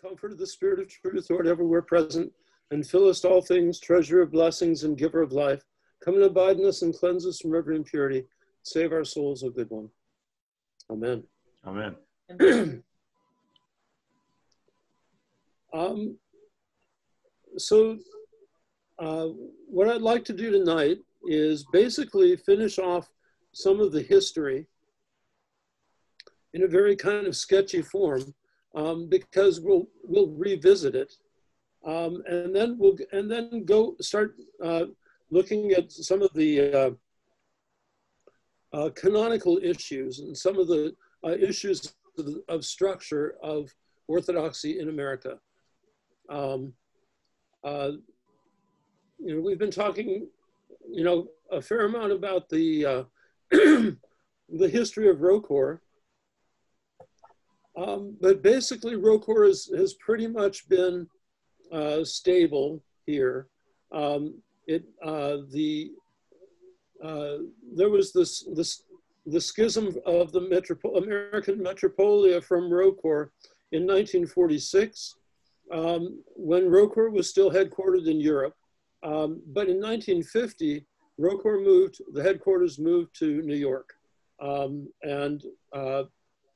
comfort of the Spirit of truth, Lord, everywhere present, and fillest all things, treasure of blessings and giver of life, come and abide in us and cleanse us from every impurity. Save our souls, O good one. Amen. Amen. What I'd like to do tonight is basically finish off some of the history in a very kind of sketchy form, because we'll revisit it, and then go start looking at some of the canonical issues and some of the issues of structure of Orthodoxy in America. We've been talking, a fair amount about the the history of ROCOR, but basically ROCOR has pretty much been stable here. There was the schism of the American Metropolia from ROCOR in 1946, when ROCOR was still headquartered in Europe. But in 1950, ROCOR the headquarters moved to New York.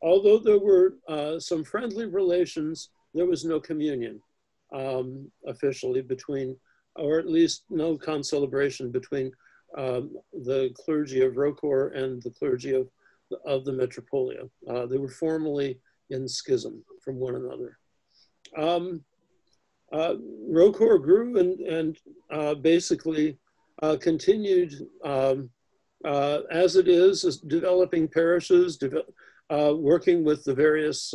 Although there were some friendly relations, there was no communion officially between, or at least no consolidation between the clergy of ROCOR and the clergy of the Metropolia. They were formally in schism from one another. ROCOR grew and basically continued as it is developing parishes, working with the various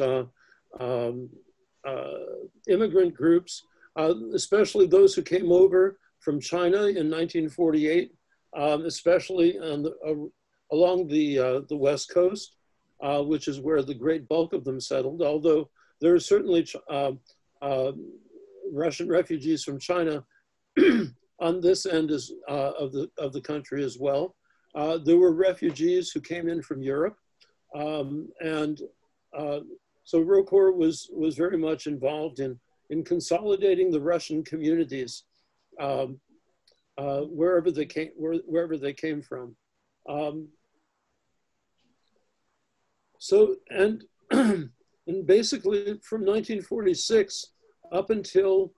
immigrant groups, especially those who came over from China in 1948, especially along the West Coast, which is where the great bulk of them settled, although there are certainly Russian refugees from China on this end of the country as well. There were refugees who came in from Europe, so ROCOR was very much involved in consolidating the Russian communities wherever they came from. And basically from 1946 up until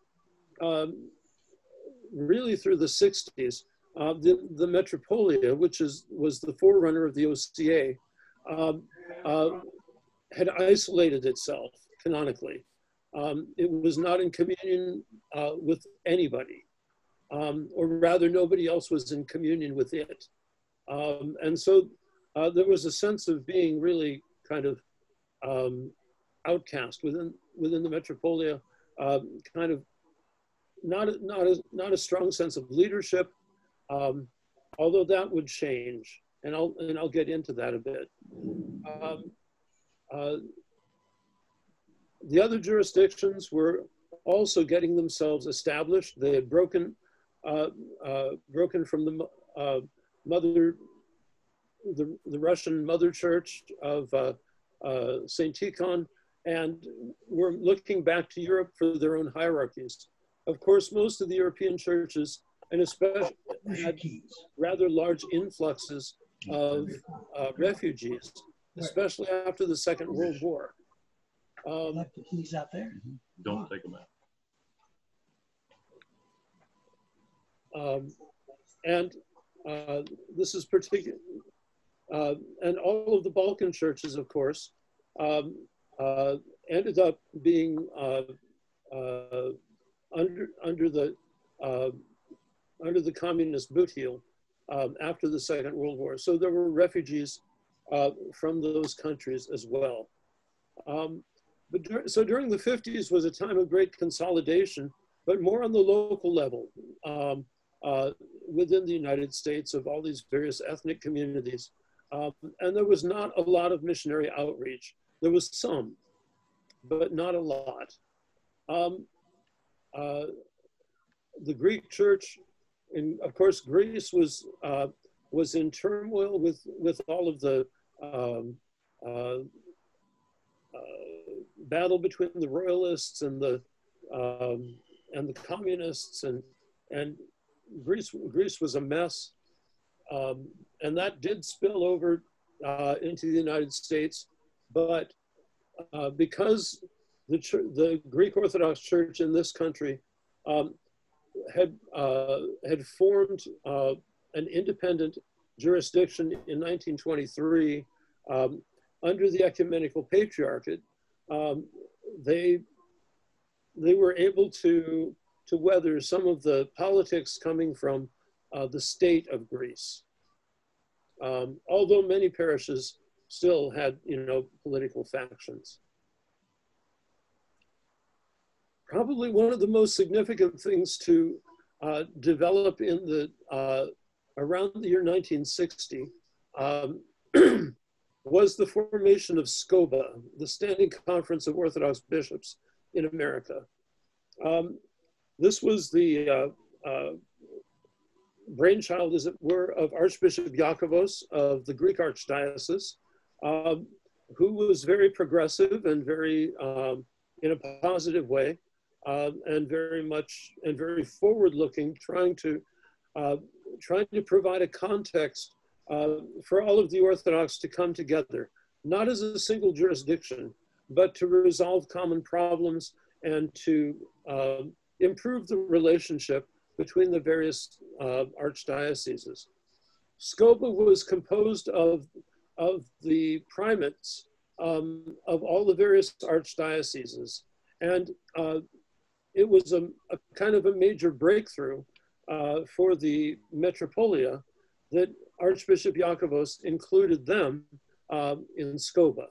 really through the 60s, the Metropolia, which was the forerunner of the OCA, had isolated itself canonically. It was not in communion with anybody, or rather nobody else was in communion with it. And so there was a sense of being really kind of outcast within the Metropolia, kind of not a strong sense of leadership, although that would change, and I'll get into that a bit. The other jurisdictions were also getting themselves established. They had broken from the Russian mother church of Saint Tikhon, and were looking back to Europe for their own hierarchies. Of course, most of the European churches, and especially, had rather large influxes of refugees, especially after the Second World War. Left the keys out there. Don't take them out. This is particular, and all of the Balkan churches, of course, ended up being under the communist boot heel after the Second World War. So there were refugees from those countries as well. So during the 50s was a time of great consolidation, but more on the local level within the United States of all these various ethnic communities. And there was not a lot of missionary outreach. There was some, but not a lot. The Greek church, and of course, Greece was in turmoil with all of the battle between the royalists and the communists, and Greece was a mess, and that did spill over into the United States, but because the Greek Orthodox Church in this country had formed an independent jurisdiction in 1923 under the ecumenical patriarchate, they were able to weather some of the politics coming from the state of Greece. Although many parishes still had, political factions. Probably one of the most significant things to develop in the around the year 1960 was the formation of SCOBA, the Standing Conference of Orthodox Bishops in America. This was the brainchild, as it were, of Archbishop Iakovos of the Greek Archdiocese, who was very progressive and very, in a positive way, and very forward-looking, trying to provide a context for all of the Orthodox to come together, not as a single jurisdiction, but to resolve common problems and to improve the relationship between the various archdioceses. SCOBA was composed of the primates of all the various archdioceses, and it was a kind of a major breakthrough for the Metropolia that Archbishop Iakovos included them in SCOBA.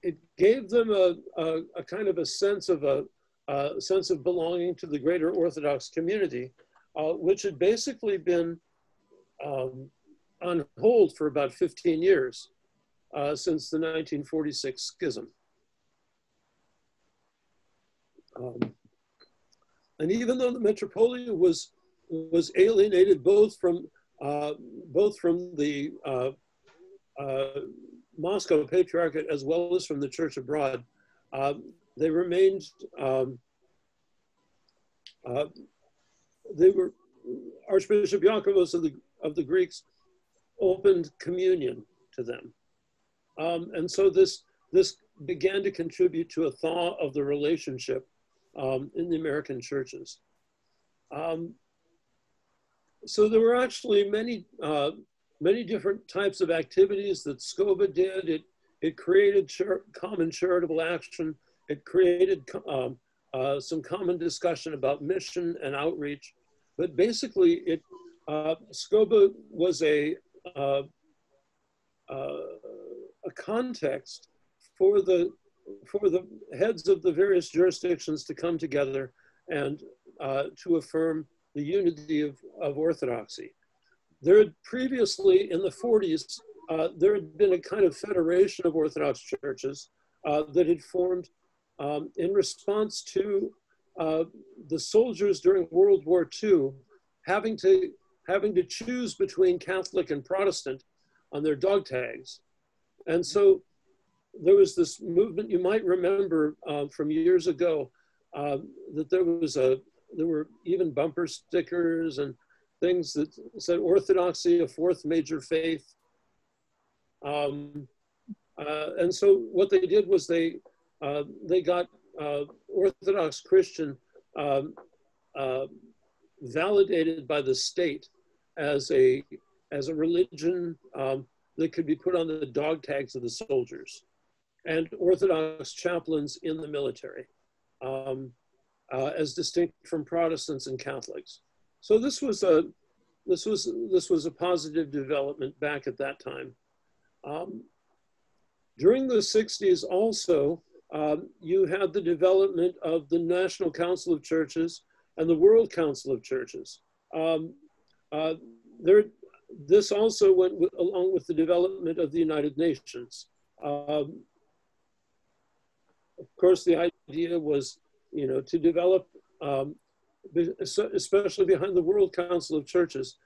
It gave them a kind of a sense of belonging to the greater Orthodox community, which had basically been on hold for about 15 years since the 1946 schism. And even though the Metropolia was alienated both from the Moscow Patriarchate as well as from the Church abroad, they remained. Archbishop Iakovos of the Greeks opened communion to them, and so this began to contribute to a thaw of the relationship in the American churches. So there were actually many different types of activities that SCOBA did. It created common charitable action. It created some common discussion about mission and outreach. But basically, SCOBA was a context for the heads of the various jurisdictions to come together and to affirm the unity of Orthodoxy. There had previously, in the 40s, there had been a kind of federation of Orthodox churches that had formed in response to the soldiers during World War II having to choose between Catholic and Protestant on their dog tags. And so there was this movement, you might remember from years ago, that there were even bumper stickers and things that said Orthodoxy, a fourth major faith. And so what they did was they got Orthodox Christian validated by the state as a religion that could be put on the dog tags of the soldiers, and Orthodox chaplains in the military, as distinct from Protestants and Catholics. So this was a positive development back at that time. During the 60s also, you had the development of the National Council of Churches and the World Council of Churches. This also went along with the development of the United Nations. Of course, the idea was, to develop, especially behind the World Council of Churches,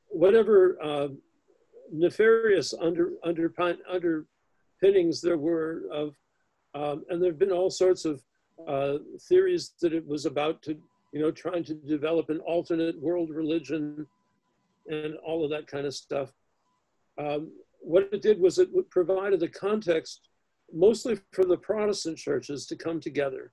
whatever nefarious underpinnings pinnings there were of, and there have been all sorts of theories that it was about to, trying to develop an alternate world religion and all of that kind of stuff. What it did was it provided a context mostly for the Protestant churches to come together.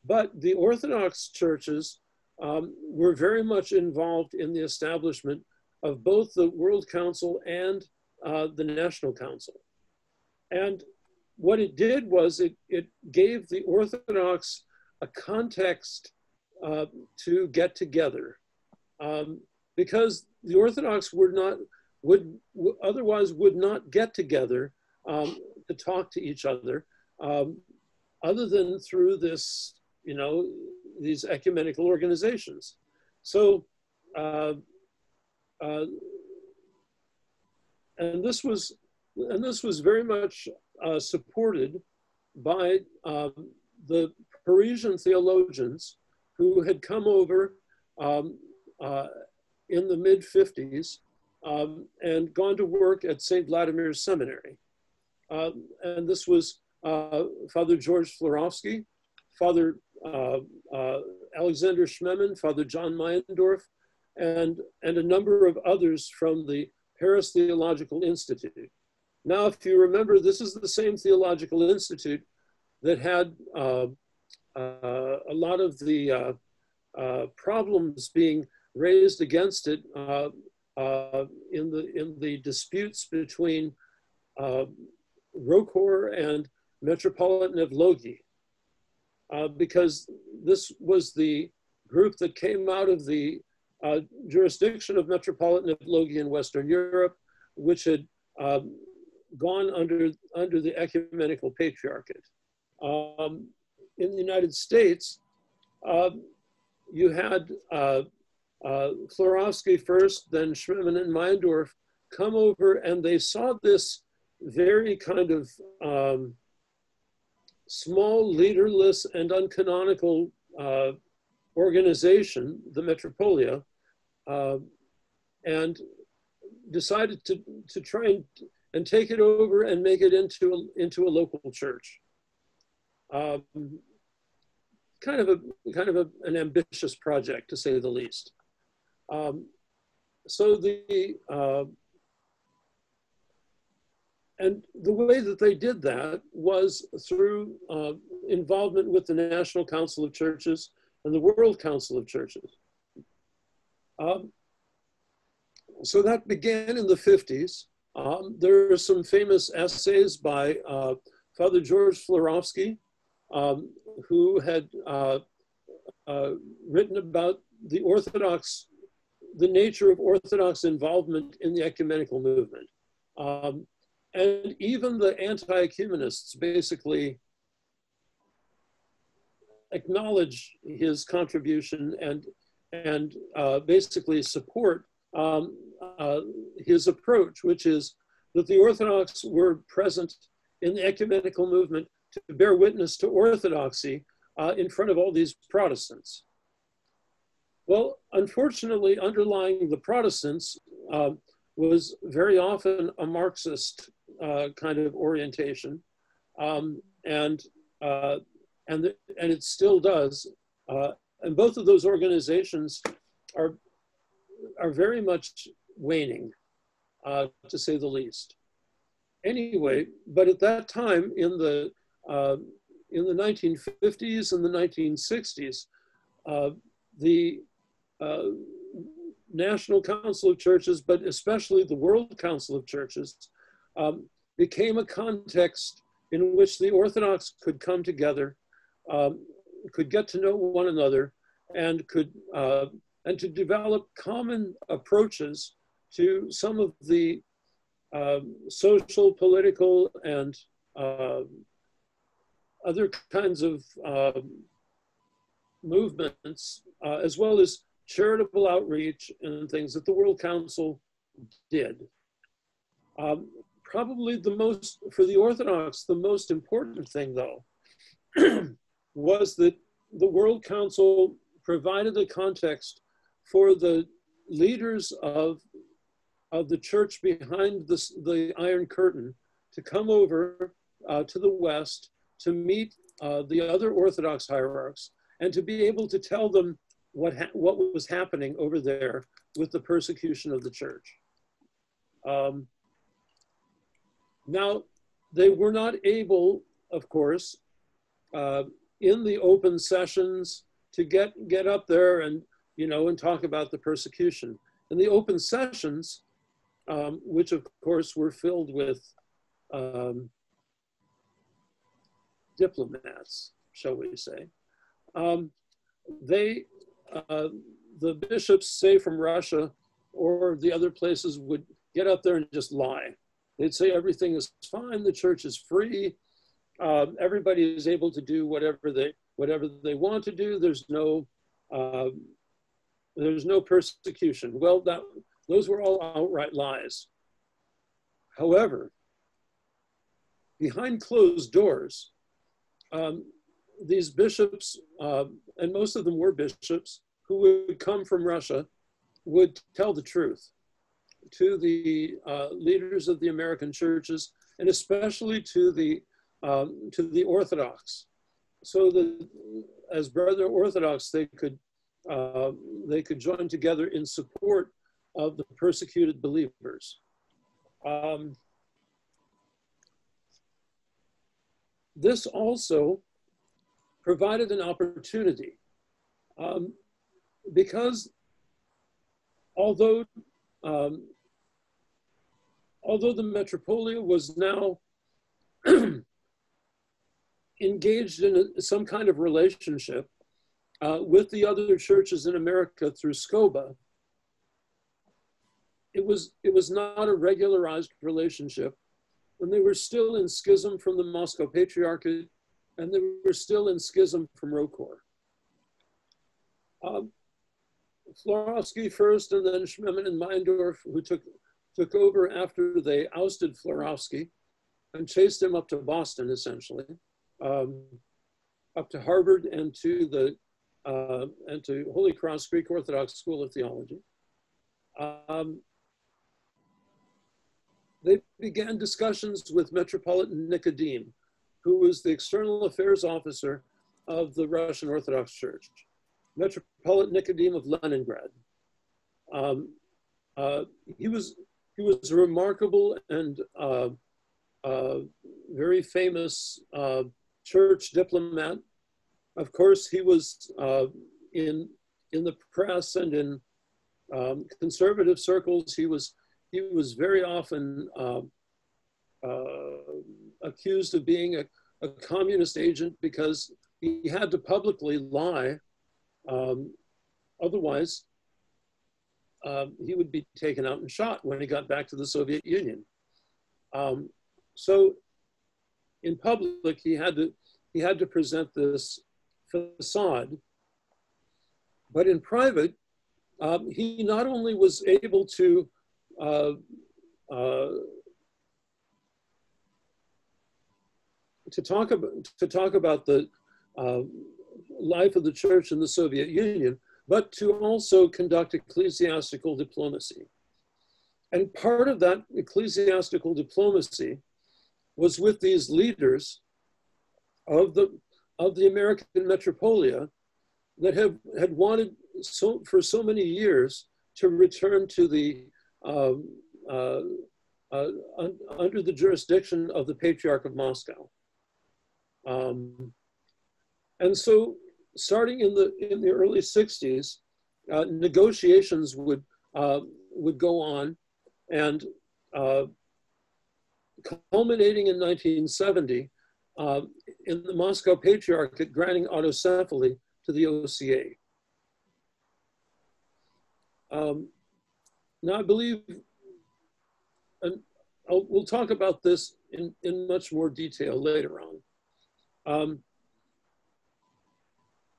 But the Orthodox churches were very much involved in the establishment of both the World Council and the National Council. And what it did was it gave the Orthodox a context to get together, because the Orthodox otherwise would not get together to talk to each other, other than through this, these ecumenical organizations. So, and this was very much supported by the Parisian theologians who had come over in the mid-50s and gone to work at St. Vladimir's Seminary. And this was Father George Florovsky, Father Alexander Schmemann, Father John Meyendorff, and a number of others from the Paris Theological Institute. Now, if you remember, this is the same theological institute that had a lot of the problems being raised against it in the disputes between ROCOR and Metropolitan of Logis, because this was the group that came out of the jurisdiction of Metropolitan of Logis in Western Europe, which had gone under the ecumenical patriarchate. In the United States, you had Florovsky first, then Schmemann and Meyendorff come over, and they saw this very kind of small, leaderless, and uncanonical organization, the Metropolia, and decided to try and take it over and make it into a local church. Kind of an ambitious project, to say the least. And the way that they did that was through involvement with the National Council of Churches and the World Council of Churches. So that began in the 50s. There are some famous essays by Father George Florovsky, who had written about the nature of Orthodox involvement in the ecumenical movement. And even the anti-ecumenists basically acknowledge his contribution and basically support his approach, which is that the Orthodox were present in the ecumenical movement to bear witness to Orthodoxy in front of all these Protestants. Well, unfortunately, underlying the Protestants was very often a Marxist kind of orientation, and it still does. And both of those organizations are very much waning, to say the least. Anyway, but at that time in the 1950s and the 1960s, the National Council of Churches, but especially the World Council of Churches, became a context in which the Orthodox could come together, could get to know one another, and to develop common approaches to some of the social, political, and other kinds of movements, as well as charitable outreach and things that the World Council did. Probably for the Orthodox, the most important thing, though, was that the World Council provided a context for the leaders of the church behind the Iron Curtain to come over to the West to meet the other Orthodox hierarchs and to be able to tell them what was happening over there with the persecution of the church. Now, they were not able, of course, in the open sessions to get up there and, and talk about the persecution. In the open sessions, which of course were filled with diplomats, shall we say, the bishops, say from Russia or the other places, would get up there and just lie. They'd say everything is fine, the church is free, everybody is able to do whatever they want to do. There's no persecution. Well, those were all outright lies. However, behind closed doors, these bishops, and most of them were bishops who would come from Russia, would tell the truth to the leaders of the American churches, and especially to the Orthodox, so that as brother Orthodox, they could join together in support of the persecuted believers. This also provided an opportunity, because although the Metropolia was now engaged in some kind of relationship with the other churches in America through SCOBA, it was not a regularized relationship, and they were still in schism from the Moscow Patriarchate, and they were still in schism from ROCOR. Florovsky first, and then Schmemann and Meindorf, who took over after they ousted Florovsky and chased him up to Boston, essentially, up to Harvard and to Holy Cross Greek Orthodox School of Theology. They began discussions with Metropolitan Nicodim, who was the external affairs officer of the Russian Orthodox Church, Metropolitan Nicodim of Leningrad. He was a remarkable and very famous church diplomat. Of course, he was in the press and in conservative circles. He was very often accused of being a communist agent because he had to publicly lie. Otherwise, he would be taken out and shot when he got back to the Soviet Union. So in public, he had to present this facade, but in private, he not only was able to talk about the life of the church in the Soviet Union, but to also conduct ecclesiastical diplomacy. And part of that ecclesiastical diplomacy was with these leaders of the American Metropolia that had wanted for so many years to return to the under the jurisdiction of the Patriarch of Moscow. And so, starting in the early 60s, negotiations would go on, and culminating in 1970 in the Moscow Patriarchate granting autocephaly to the OCA. Now, I believe, and we'll talk about this in much more detail later on.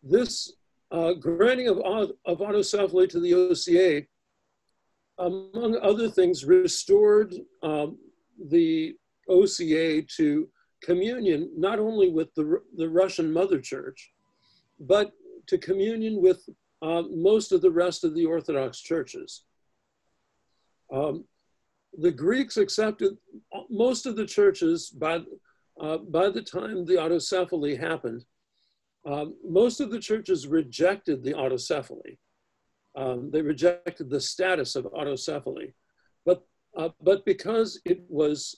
This granting of autocephaly to the OCA, among other things, restored the OCA to communion, not only with the Russian Mother Church, but to communion with most of the rest of the Orthodox churches. The Greeks accepted most of the churches, but by the time the autocephaly happened, most of the churches rejected the autocephaly. They rejected the status of autocephaly, but because it was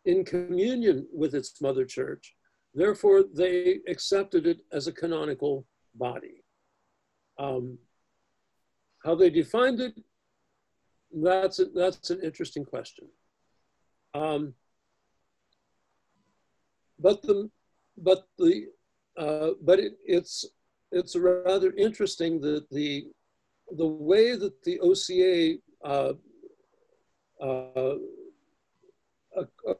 in communion with its mother church, therefore they accepted it as a canonical body. How they defined it, that's an interesting question. It's rather interesting that the way that the OCA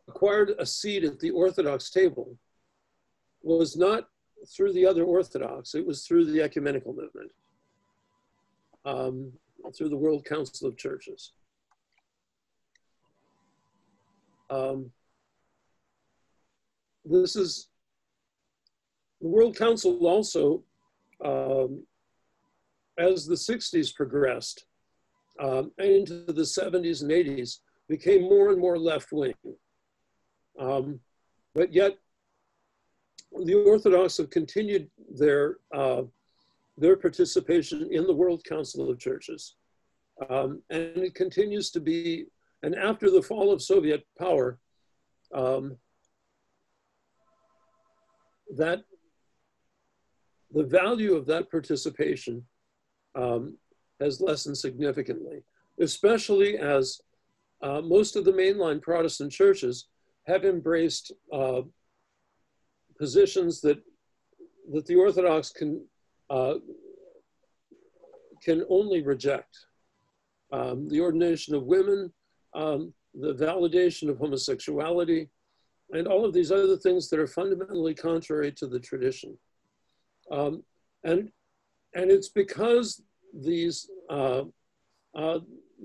acquired a seat at the Orthodox table was not through the other Orthodox, it was through the ecumenical movement, through the World Council of Churches. This is, the World Council also, as the 60s progressed and into the 70s and 80s, became more and more left-wing. But yet, the Orthodox have continued their participation in the World Council of Churches. And it continues to be, and after the fall of Soviet power, that the value of that participation has lessened significantly, especially as most of the mainline Protestant churches have embraced positions that the Orthodox can only reject. The ordination of women, the validation of homosexuality, and all of these other things that are fundamentally contrary to the tradition. And it's because these, the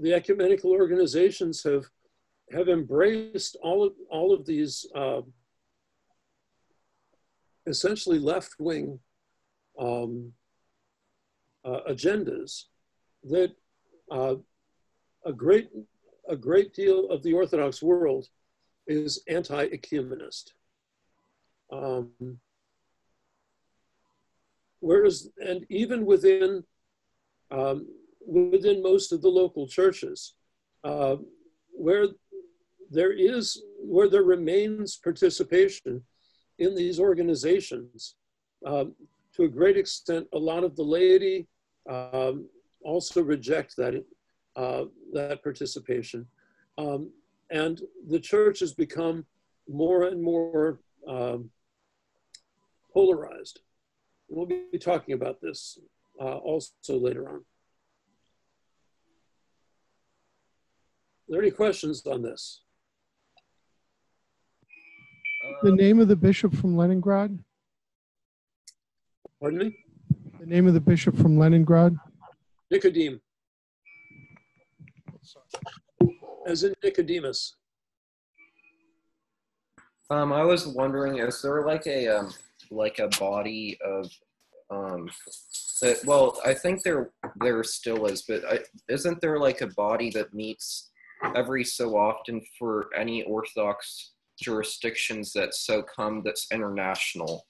ecumenical organizations have embraced all of these essentially left-wing agendas that a great deal of the Orthodox world is anti-ecumenist. Whereas, and even within most of the local churches, where there remains participation in these organizations, to a great extent, a lot of the laity also reject that participation. And the church has become more and more polarized. We'll be talking about this also later on. Are there any questions on this? The name of the bishop from Leningrad? Pardon me? The name of the bishop from Leningrad? Nicodemus. As in Nicodemus. I was wondering, is there like a body of that? Well, I think there still is, but isn't there like a body that meets every so often for any Orthodox jurisdictions that's international?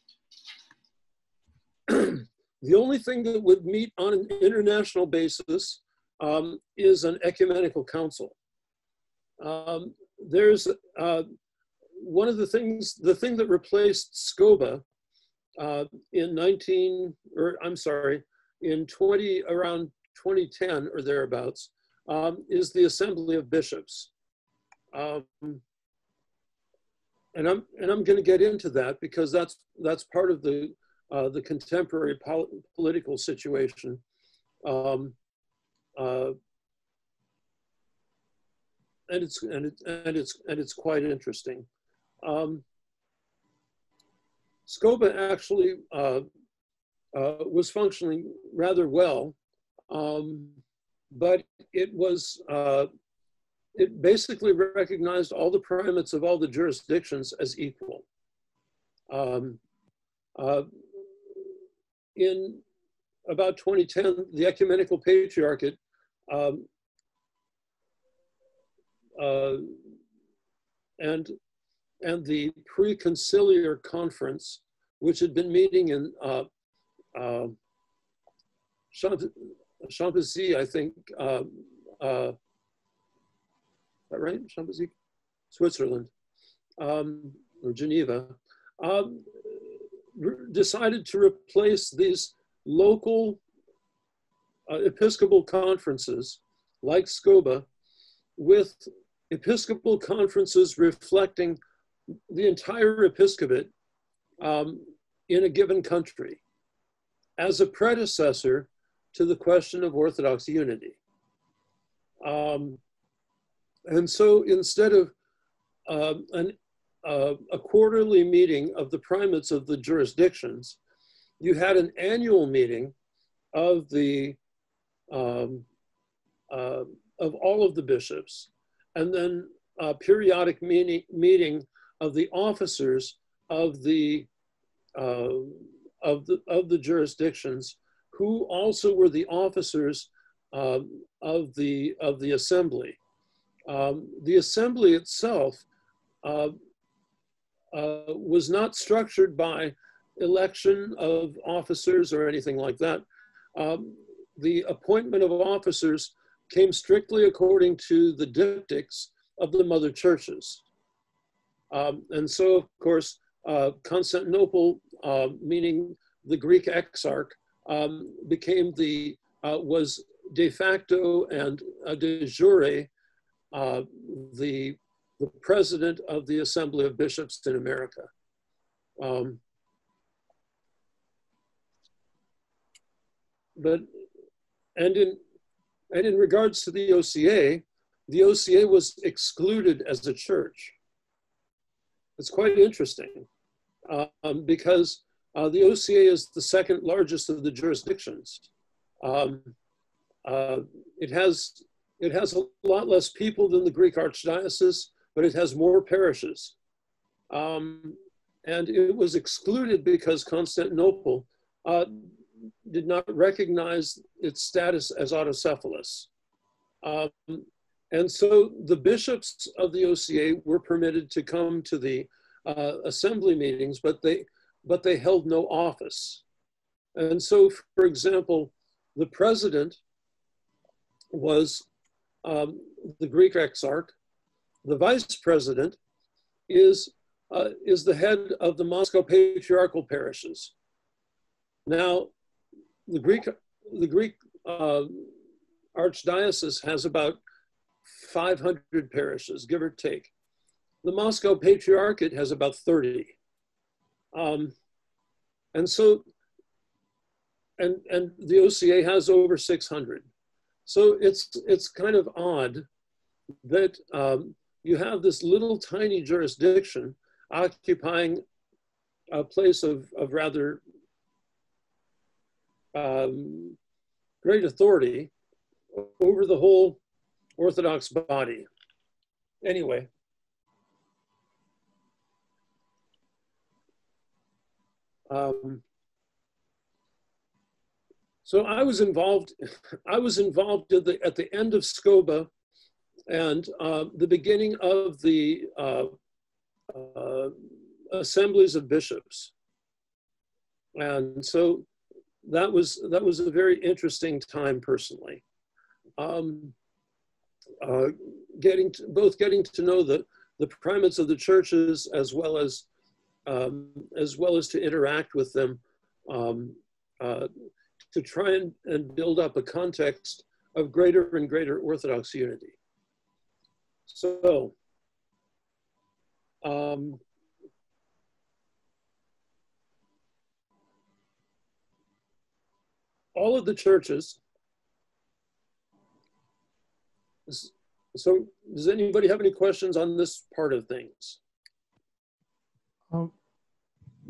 The only thing that would meet on an international basis is an ecumenical council. There's one of the things, the thing that replaced SCOBA around 2010 or thereabouts, is the Assembly of Bishops. And I'm going to get into that because that's part of the contemporary political situation. And it's quite interesting. SCOBA actually was functioning rather well, but it basically recognized all the primates of all the jurisdictions as equal. In about 2010, the Ecumenical Patriarchate and and the pre-conciliar conference, which had been meeting in Champezy, I think, is that right? Champezy, Switzerland, or Geneva, decided to replace these local Episcopal conferences like SCOBA with Episcopal conferences reflecting the entire episcopate in a given country as a predecessor to the question of Orthodox unity. And so instead of a quarterly meeting of the primates of the jurisdictions, you had an annual meeting of the of all of the bishops, and then a periodic meeting of the officers of the jurisdictions, who also were the officers of the assembly. The assembly itself was not structured by election of officers or anything like that. The appointment of officers came strictly according to the diptychs of the mother churches. And so, of course, Constantinople, meaning the Greek exarch, became was de facto and de jure the president of the Assembly of Bishops in America. And in regards to the OCA was excluded as a church. It's quite interesting because the OCA is the second largest of the jurisdictions. It has a lot less people than the Greek Archdiocese, but it has more parishes. And it was excluded because Constantinople did not recognize its status as autocephalous. And so the bishops of the OCA were permitted to come to the assembly meetings, but they held no office. And so, for example, the president was the Greek exarch. The vice president is the head of the Moscow patriarchal parishes. Now, the Greek Archdiocese has about 500 parishes, give or take. The Moscow Patriarchate has about 30. And so, and the OCA has over 600. So it's kind of odd that you have this little tiny jurisdiction occupying a place of rather great authority over the whole Orthodox body. Anyway. So I was involved at the end of SCOBA and the beginning of the assemblies of bishops. And so that was a very interesting time personally. Getting to know the primates of the churches as well as to interact with them, to try and build up a context of greater and greater Orthodox unity. So, all of the churches. So does anybody have any questions on this part of things?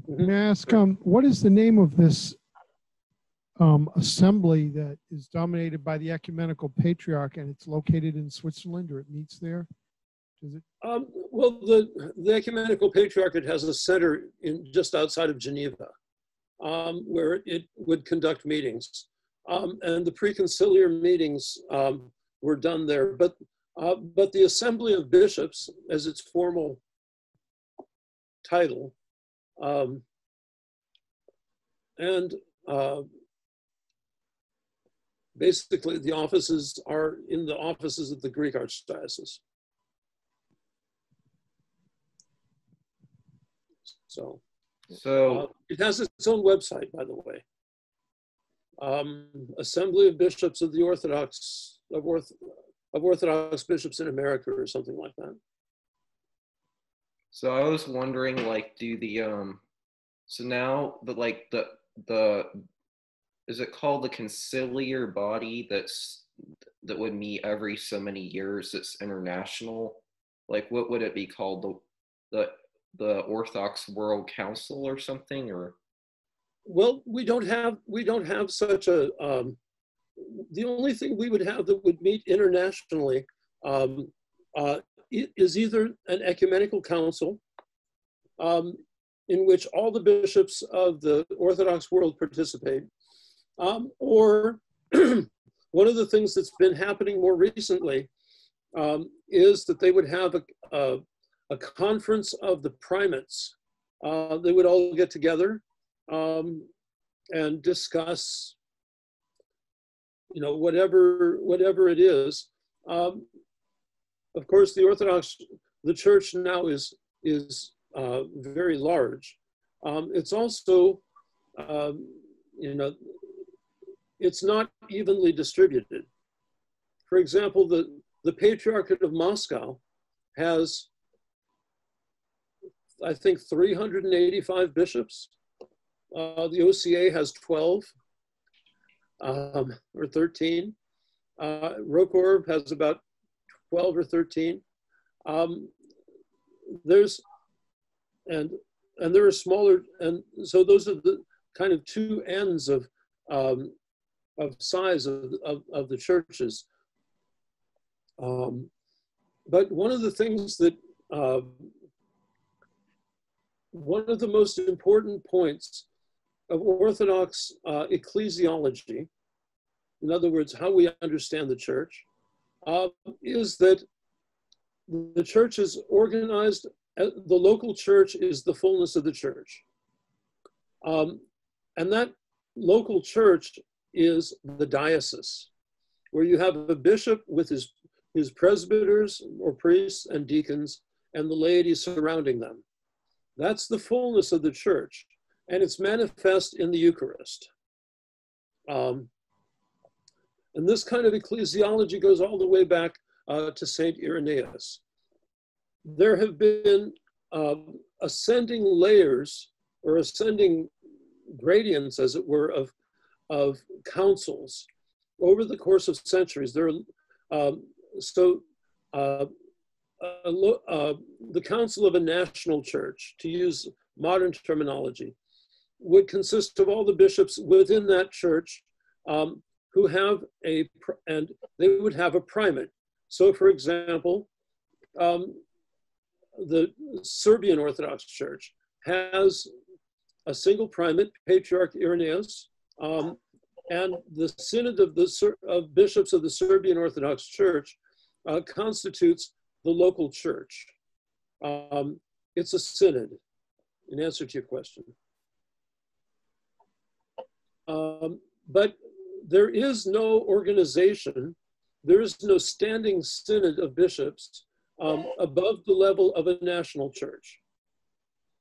May I ask, what is the name of this assembly that is dominated by the ecumenical patriarch, and it's located in Switzerland, or it meets there? Is it? Well, the ecumenical patriarchate has a center just outside of Geneva, where it would conduct meetings, and the preconciliar meetings were done there. But the Assembly of Bishops, as its formal title. And basically the offices are in the offices of the Greek Archdiocese. So it has its own website, by the way. Assembly of Bishops of the Orthodox, of Orthodox Bishops in America, or something like that. So I was wondering, like, do the so now the is it called the conciliar body that would meet every so many years? It's international. Like, what would it be called? The Orthodox World Council or something, or? Well, we don't have such a. The only thing we would have that would meet internationally is either an ecumenical council, in which all the bishops of the Orthodox world participate, or one of the things that's been happening more recently is that they would have a conference of the primates. They would all get together and discuss, whatever it is. Of course, the church now is very large. It's also, it's not evenly distributed. For example, the Patriarchate of Moscow has, I think, 385 bishops. The OCA has 12 or 13. ROCOR has about 12 or 13. And there are smaller, and so those are the kind of two ends of size of the churches. But one of the things that one of the most important points of Orthodox ecclesiology, in other words, how we understand the church, is that the church is organized, the local church is the fullness of the church. And that local church is the diocese, where you have a bishop with his presbyters or priests and deacons and the laity surrounding them. That's the fullness of the church, and it's manifest in the Eucharist. And this kind of ecclesiology goes all the way back to Saint Irenaeus. There have been ascending layers, or ascending gradients, as it were, of councils over the course of centuries. The council of a national church, to use modern terminology, would consist of all the bishops within that church who have and they would have a primate. So, for example, the Serbian Orthodox Church has a single primate, Patriarch Irenaeus, and the Synod of Bishops of the Serbian Orthodox Church constitutes the local church. It's a synod, in answer to your question. But there is no organization, there is no standing synod of bishops above the level of a national church.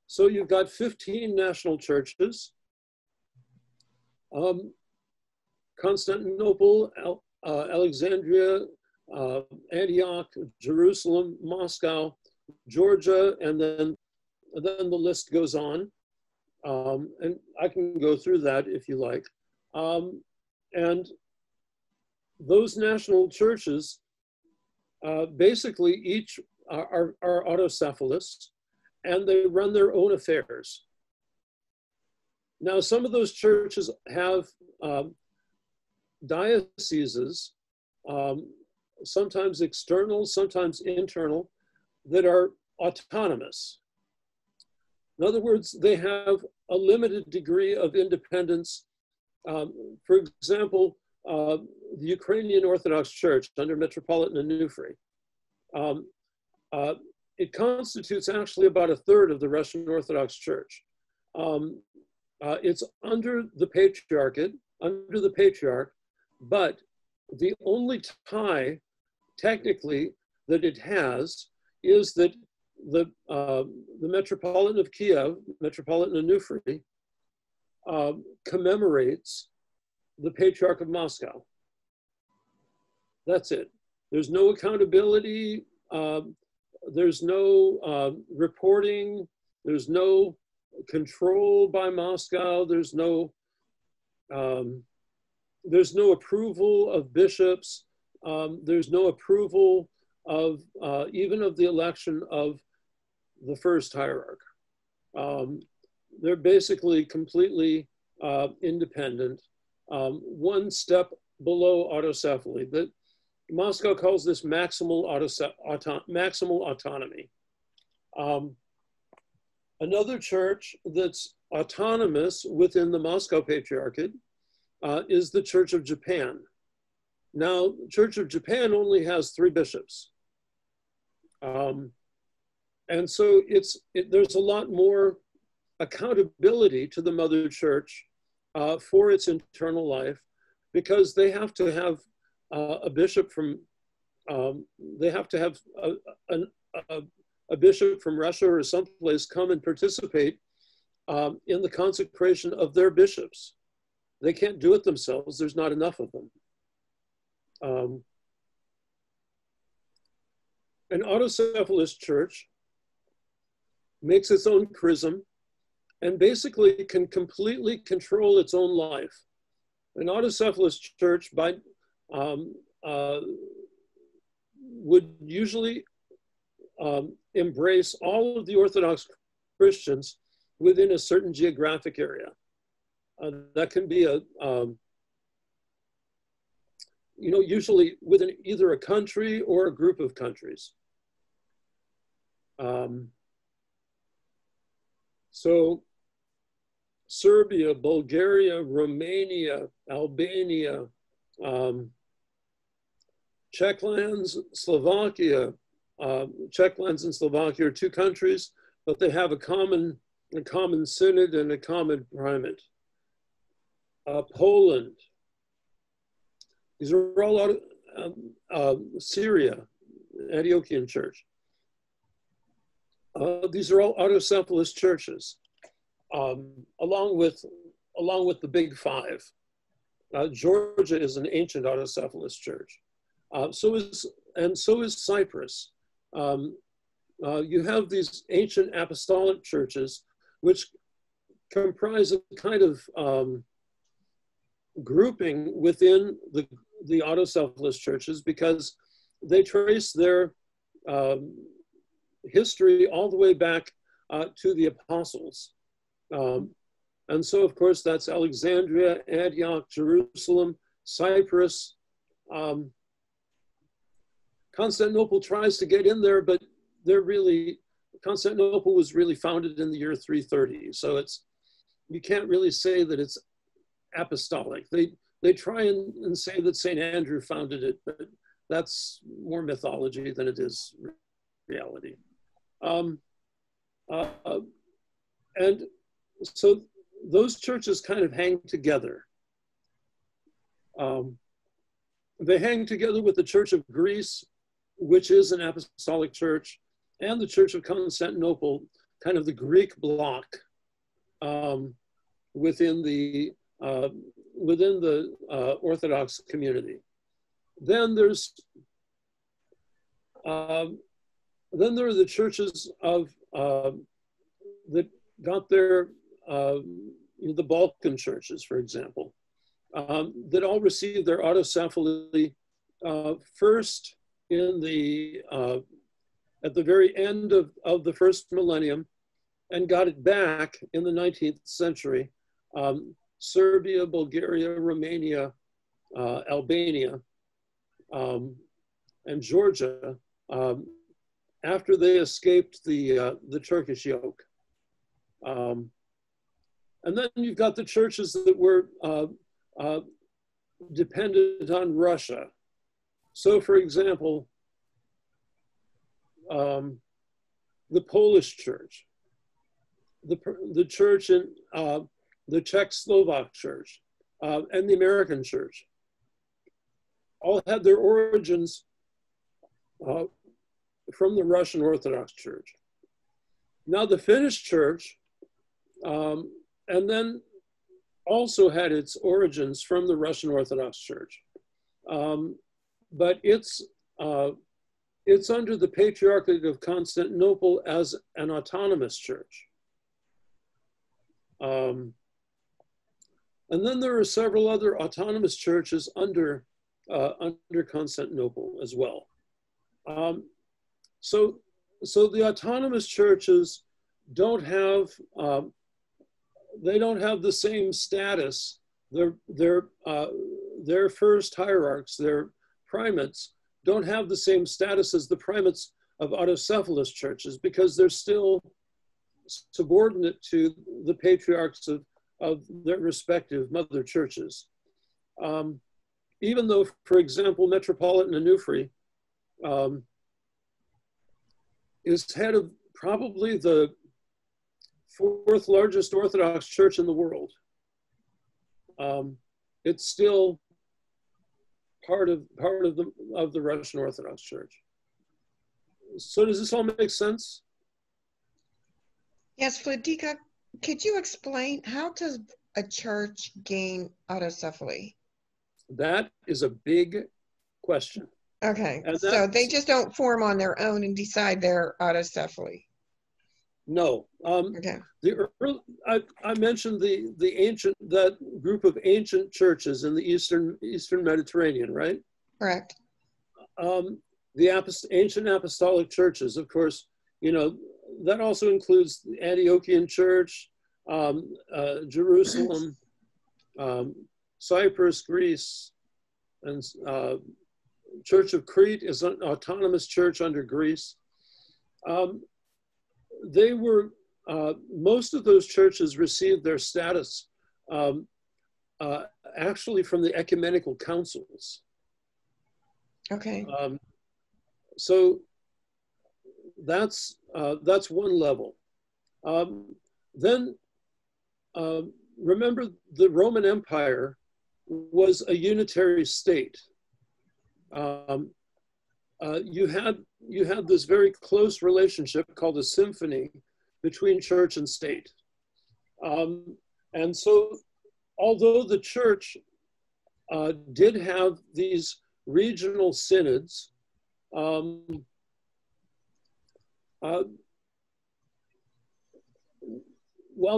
So you've got 15 national churches. Constantinople, Alexandria, Antioch, Jerusalem, Moscow, Georgia, and then the list goes on. And I can go through that if you like. And those national churches basically each are autocephalous, and they run their own affairs. Now, some of those churches have dioceses, sometimes external, sometimes internal, that are autonomous. In other words, they have a limited degree of independence. For example, the Ukrainian Orthodox Church under Metropolitan Jonah it constitutes actually about a third of the Russian Orthodox Church. It's under the patriarchate, under the patriarch, but the only tie technically that it has is that the Metropolitan of Kiev, Metropolitan of Nufri, commemorates the Patriarch of Moscow. That's it. There's no accountability. There's no reporting. There's no control by Moscow. There's no approval of bishops. There's no approval of even of the election of the first hierarch. They're basically completely independent, one step below autocephaly. That Moscow calls this maximal autonomy. Another church that's autonomous within the Moscow Patriarchate is the Church of Japan. Now, Church of Japan only has 3 bishops. And so there's a lot more accountability to the Mother Church for its internal life, because they have to have a bishop from, they have to have a bishop from Russia or someplace come and participate in the consecration of their bishops. They can't do it themselves. There's not enough of them. An autocephalous church makes its own chrism and basically can completely control its own life. An autocephalous church would usually embrace all of the Orthodox Christians within a certain geographic area. That can be usually within either a country or a group of countries. So Serbia, Bulgaria, Romania, Albania, Czech lands, Slovakia. Czech lands and Slovakia are 2 countries, but they have a common synod and a common primate. Poland. These are all out of Syria, Antiochian Church. These are all autocephalous churches, along with the big 5. Georgia is an ancient autocephalous church. So is Cyprus. You have these ancient apostolic churches, which comprise a kind of grouping within the autocephalous churches, because they trace their history all the way back to the apostles. And so, of course, that's Alexandria, Antioch, Jerusalem, Cyprus. Constantinople tries to get in there, but Constantinople was really founded in the year 330. So you can't really say that it's apostolic. They try and say that St. Andrew founded it, but that's more mythology than it is reality. And so those churches kind of hang together. They hang together with the Church of Greece, which is an apostolic church, and the Church of Constantinople, kind of the Greek bloc within the Orthodox community. Then there are the churches of that got their the Balkan churches, for example, that all received their autocephaly first in at the very end of the first millennium, and got it back in the 19th century. Serbia, Bulgaria, Romania, Albania, and Georgia, after they escaped the Turkish yoke. And then you've got the churches that were dependent on Russia. So, for example, the Polish church, the church in the Czech-Slovak church, and the American church all had their origins from the Russian Orthodox Church. Now the Finnish church, and then also had its origins from the Russian Orthodox Church. But it's under the Patriarchate of Constantinople as an autonomous church. And then there are several other autonomous churches under Constantinople as well. So the autonomous churches don't have the same status. Their first hierarchs, their primates, don't have the same status as the primates of autocephalous churches because they're still subordinate to the patriarchs of their respective mother churches. Even though, for example, Metropolitan Onufri is head of probably the fourth largest Orthodox church in the world. It's still part of the Russian Orthodox Church. So does this all make sense? Yes, Vladika, could you explain how does a church gain autocephaly? That is a big question. Okay, so they just don't form on their own and decide their autocephaly. No. Okay. I mentioned that group of ancient churches in the Eastern Mediterranean, right? Correct. The ancient apostolic churches, of course, that also includes the Antiochian Church, Jerusalem, Cyprus, Greece, and Church of Crete is an autonomous church under Greece. They were, most of those churches received their status actually from the ecumenical councils. Okay. So that's one level. Then remember, the Roman Empire was a unitary state. You had this very close relationship called a symphony between church and state. And so although the church did have these regional synods, while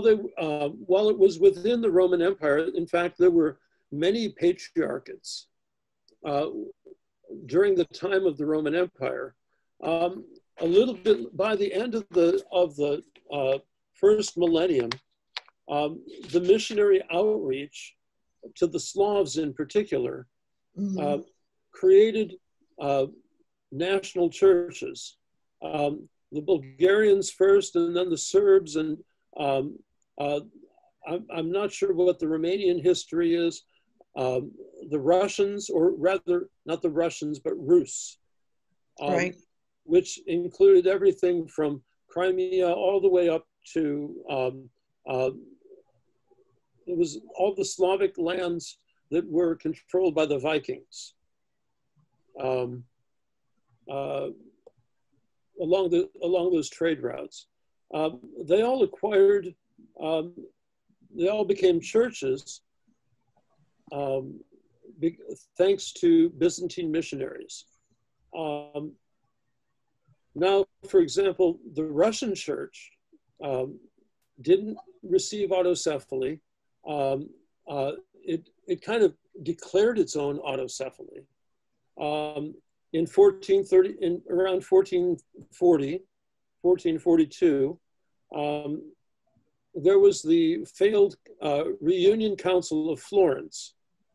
it was within the Roman Empire, in fact, there were many patriarchates during the time of the Roman Empire. A little bit by the end of the first millennium, the missionary outreach to the Slavs in particular created national churches. The Bulgarians first, and then the Serbs, and I'm not sure what the Romanian history is. The Russians, or rather, not the Russians, but Rus, right, which included everything from Crimea all the way up to, it was all the Slavic lands that were controlled by the Vikings along those trade routes. They all acquired, they all became churches thanks to Byzantine missionaries. Now, for example, the Russian church didn't receive autocephaly. It kind of declared its own autocephaly. In 1430, around 1440, 1442, there was the failed Reunion Council of Florence.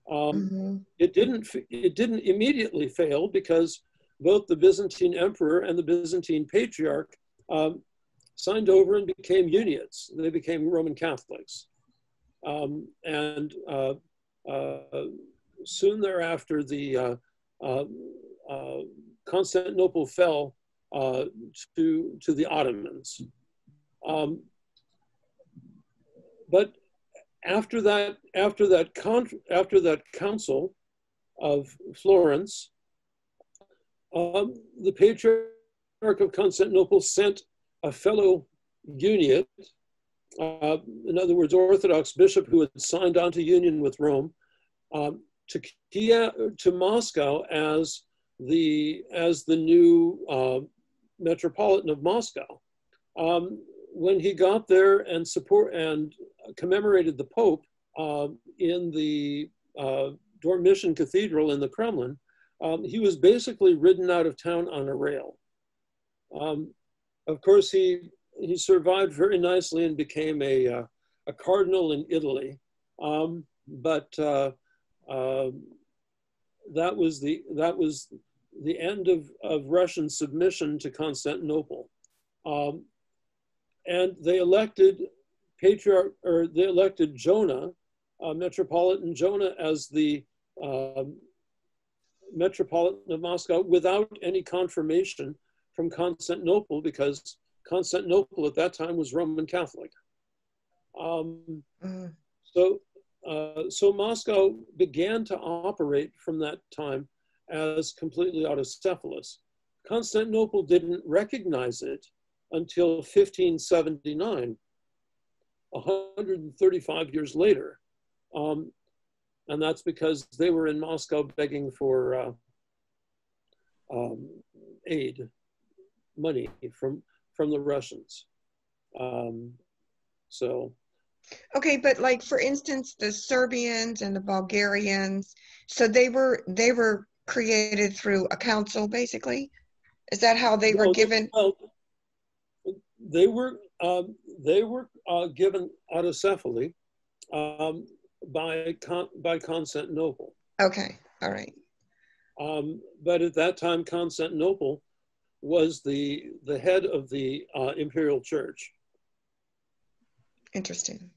It didn't immediately fail because both the Byzantine emperor and the Byzantine patriarch signed over and became uniates. They became Roman Catholics. And soon thereafter, the Constantinople fell to the Ottomans. But after that council of Florence, the Patriarch of Constantinople sent a fellow Uniate, in other words, Orthodox bishop who had signed on to union with Rome, to Moscow as the new Metropolitan of Moscow. When he got there and commemorated the Pope in the Dormition Cathedral in the Kremlin, he was basically ridden out of town on a rail. Of course, he survived very nicely and became a cardinal in Italy, but that was the end of Russian submission to Constantinople. And they elected Jonah, Metropolitan Jonah, as the Metropolitan of Moscow without any confirmation from Constantinople, because Constantinople at that time was Roman Catholic. So Moscow began to operate from that time as completely autocephalous. Constantinople didn't recognize it until 1579, 135 years later. And that's because they were in Moscow begging for aid, money from the Russians. Okay, but like for instance, the Serbians and the Bulgarians, so they were created through a council, basically. Is that how they were given? Well, they were given autocephaly by Constantinople. Okay, all right. But at that time, Constantinople was the head of the imperial church. Interesting.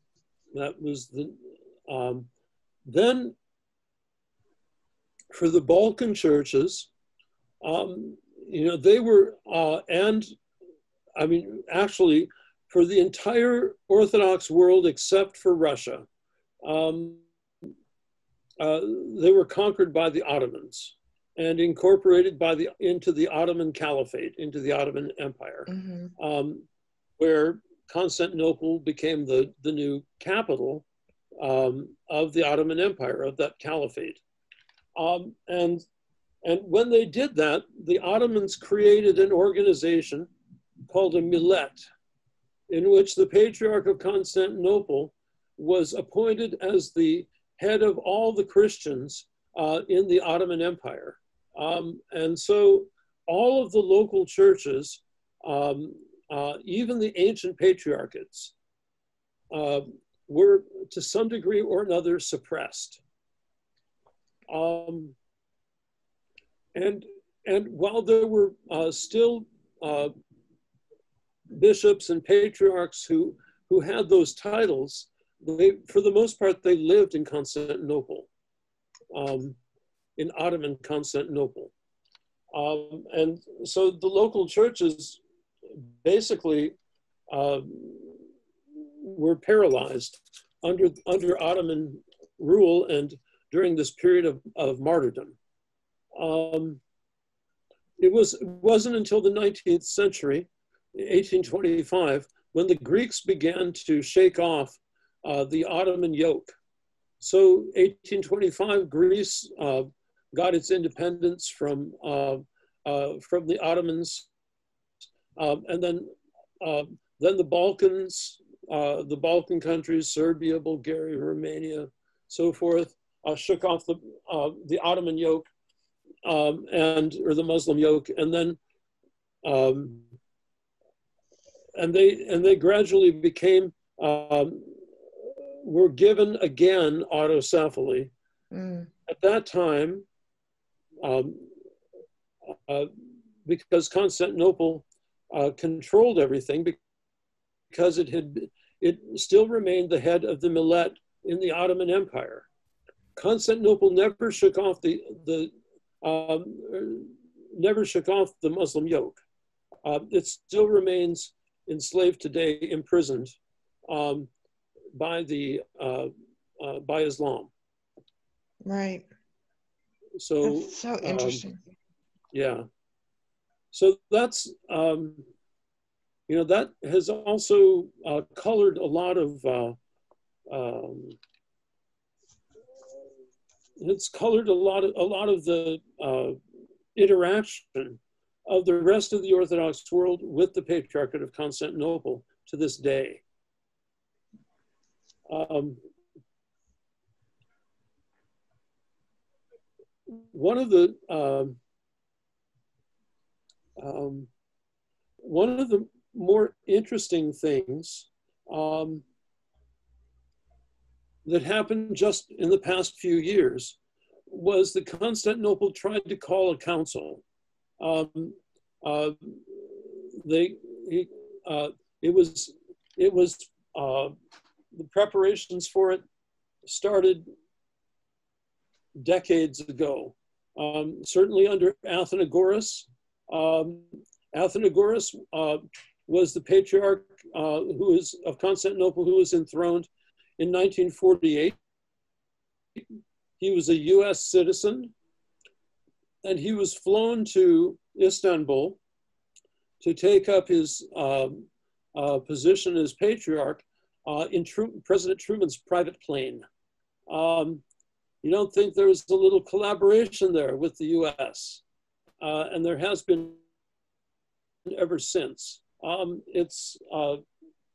That was then for the Balkan churches, they were, and I mean, actually, for the entire Orthodox world except for Russia, they were conquered by the Ottomans and incorporated into the Ottoman Caliphate, into the Ottoman Empire, where Constantinople became the new capital of the Ottoman Empire, of that caliphate. And when they did that, the Ottomans created an organization called a millet, in which the Patriarch of Constantinople was appointed as the head of all the Christians in the Ottoman Empire. And so all of the local churches, even the ancient patriarchates, were to some degree or another suppressed. And while there were still bishops and patriarchs who had those titles, for the most part, they lived in Constantinople, in Ottoman Constantinople. And so the local churches basically were paralyzed under Ottoman rule and during this period of martyrdom. It wasn't until the 19th century, 1825, when the Greeks began to shake off the Ottoman yoke. So 1825, Greece got its independence from the Ottomans, and then the Balkans, the Balkan countries, Serbia, Bulgaria, Romania, so forth, shook off the Ottoman yoke or the Muslim yoke, and then and they gradually became were given again autocephaly. At that time, because Constantinople controlled everything, because it still remained the head of the millet in the Ottoman Empire. Constantinople never shook off the Muslim yoke. It still remains enslaved today, imprisoned by Islam. Right. So That's so interesting. Yeah. So that's you know, that has also colored a lot of it's colored a lot of the interaction of the rest of the Orthodox world with the Patriarchate of Constantinople to this day. One of the more interesting things that happened just in the past few years was that Constantinople tried to call a council. The preparations for it started decades ago. Certainly under Athenagoras. Athenagoras was the patriarch of Constantinople who was enthroned in 1948. He was a US citizen, and he was flown to Istanbul to take up his position as patriarch in President Truman's private plane. You don't think there was a little collaboration there with the US? And there has been ever since.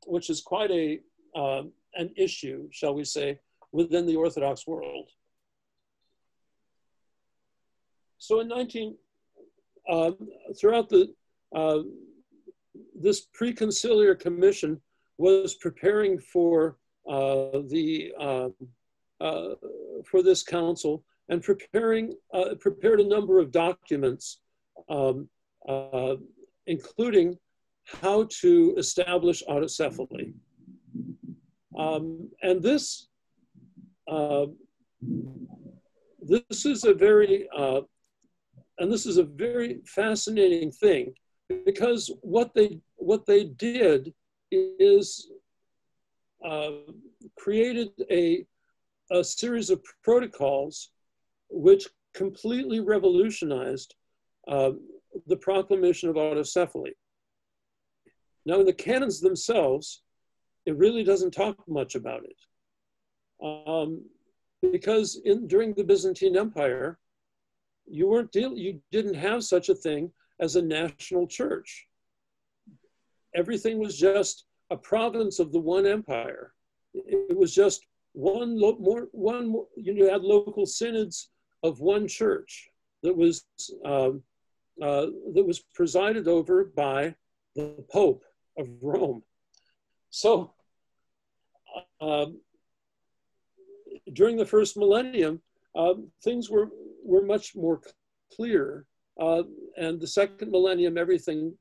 Which is quite an issue, shall we say, within the Orthodox world. So throughout this preconciliar commission was preparing for this council and prepared a number of documents, including how to establish autocephaly. And this is a very fascinating thing, because what they did is created a series of protocols which completely revolutionized the proclamation of autocephaly. Now, in the canons themselves, it really doesn't talk much about it, because during the Byzantine Empire, you didn't have such a thing as a national church. Everything was just a province of the one empire. It was just you had local synods of one church that was presided over by the Pope of Rome. So during the first millennium, things were much more clear. And the second millennium, everything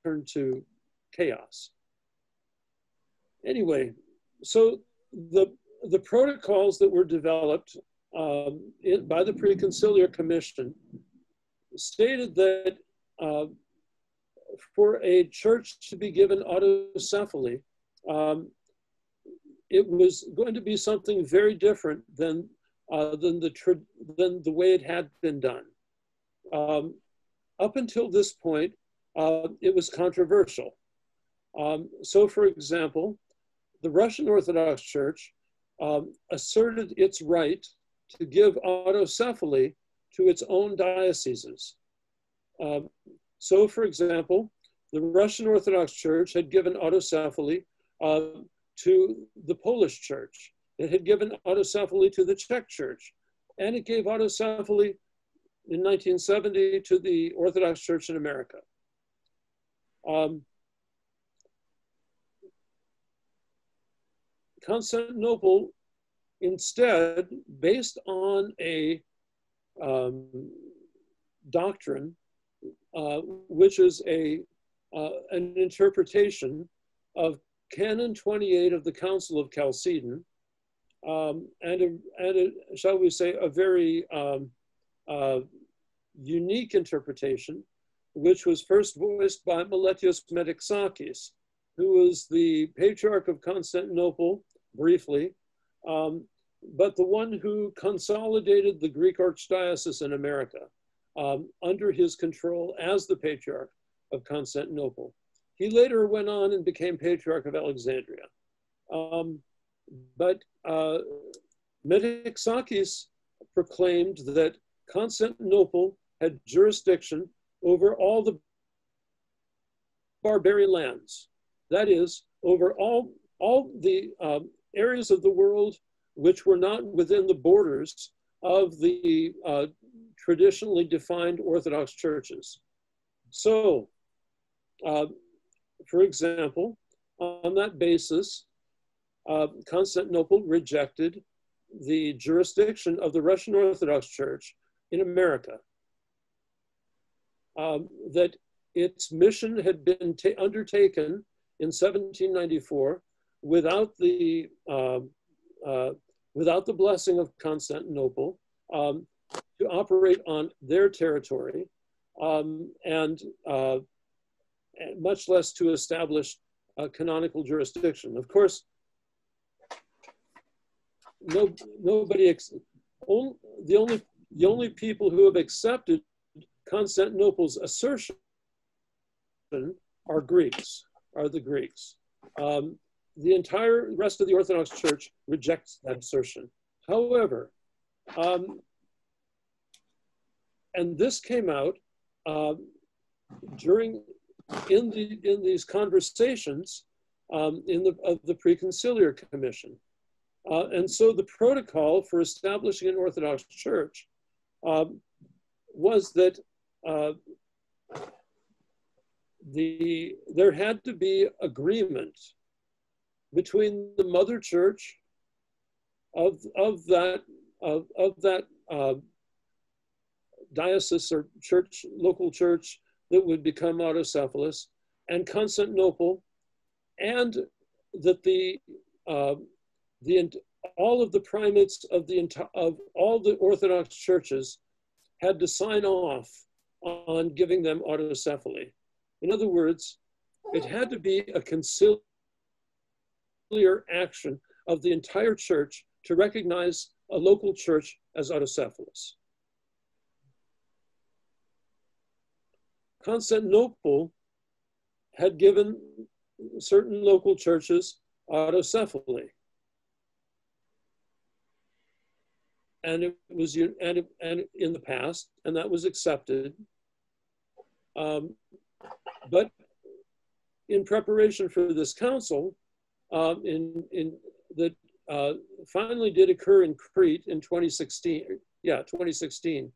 turned to chaos. Anyway, so the protocols that were developed by the Preconciliar Commission stated that for a church to be given autocephaly, it was going to be something very different than the way it had been done. Up until this point, it was controversial. So, for example, the Russian Orthodox Church asserted its right to give autocephaly to its own dioceses. So, for example, the Russian Orthodox Church had given autocephaly to the Polish Church. It had given autocephaly to the Czech Church, and it gave autocephaly in 1970 to the Orthodox Church in America. Constantinople, instead, based on a doctrine, which is an interpretation of Canon 28 of the Council of Chalcedon, shall we say, a very unique interpretation which was first voiced by Meletios Metexakis, who was the Patriarch of Constantinople, briefly, but the one who consolidated the Greek Archdiocese in America under his control as the Patriarch of Constantinople. He later went on and became Patriarch of Alexandria. But Metexakis proclaimed that Constantinople had jurisdiction over all the barbarian lands. That is, over all the areas of the world which were not within the borders of the traditionally defined Orthodox churches. So, for example, on that basis, Constantinople rejected the jurisdiction of the Russian Orthodox Church in America. That its mission had been undertaken in 1794 without the blessing of Constantinople to operate on their territory, and much less to establish a canonical jurisdiction. Of course, the only people who have accepted Constantinople's assertion are the Greeks. The entire rest of the Orthodox Church rejects that assertion. However, and this came out in these conversations of the Preconciliar Commission. And so the protocol for establishing an Orthodox Church was that there had to be agreement between the mother church of that diocese or church, local church that would become autocephalous, and Constantinople, and that all of the primates of all the Orthodox churches had to sign off on giving them autocephaly. In other words, it had to be a conciliar action of the entire church to recognize a local church as autocephalous. Constantinople had given certain local churches autocephaly. And it was in the past, and that was accepted. But in preparation for this council, that finally did occur in Crete in 2016. Yeah, 2016.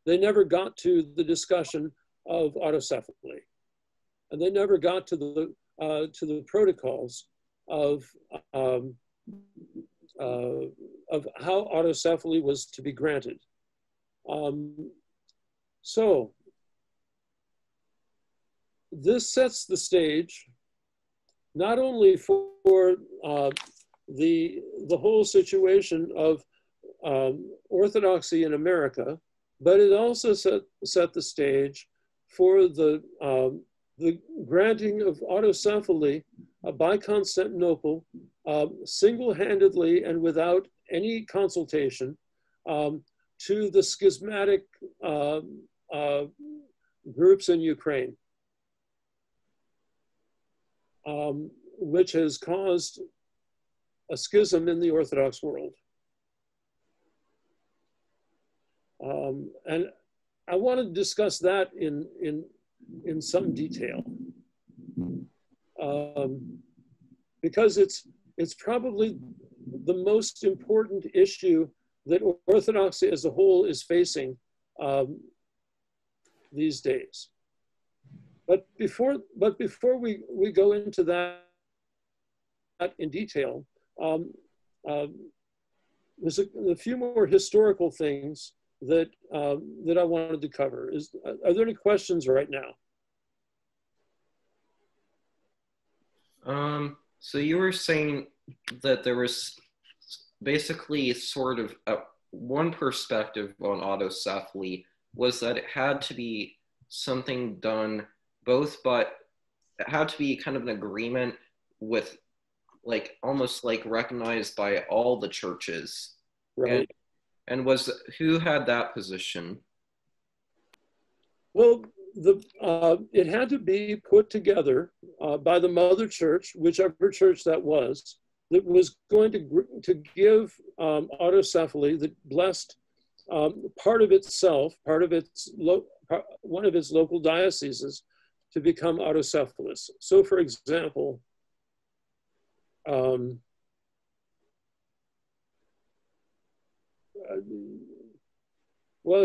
They never got to the discussion of autocephaly, and they never got to the protocols of how autocephaly was to be granted. So this sets the stage not only for the whole situation of Orthodoxy in America, but it also set the stage for the granting of autocephaly by Constantinople single-handedly and without any consultation to the schismatic groups in Ukraine, which has caused a schism in the Orthodox world. And I want to discuss that in some detail, because it's probably the most important issue that Orthodoxy as a whole is facing these days. But before we go into that in detail, there's a few more historical things that I wanted to cover. Are there any questions right now? So you were saying that there was basically sort of one perspective on autocephaly was that it had to be something done both, but it had to be kind of an agreement with, like, almost like recognized by all the churches. Right. And who had that position? Well, it had to be put together by the mother church, whichever church that was going to give autocephaly, the blessed part of itself, one of its local dioceses, to become autocephalous. So, for example, well,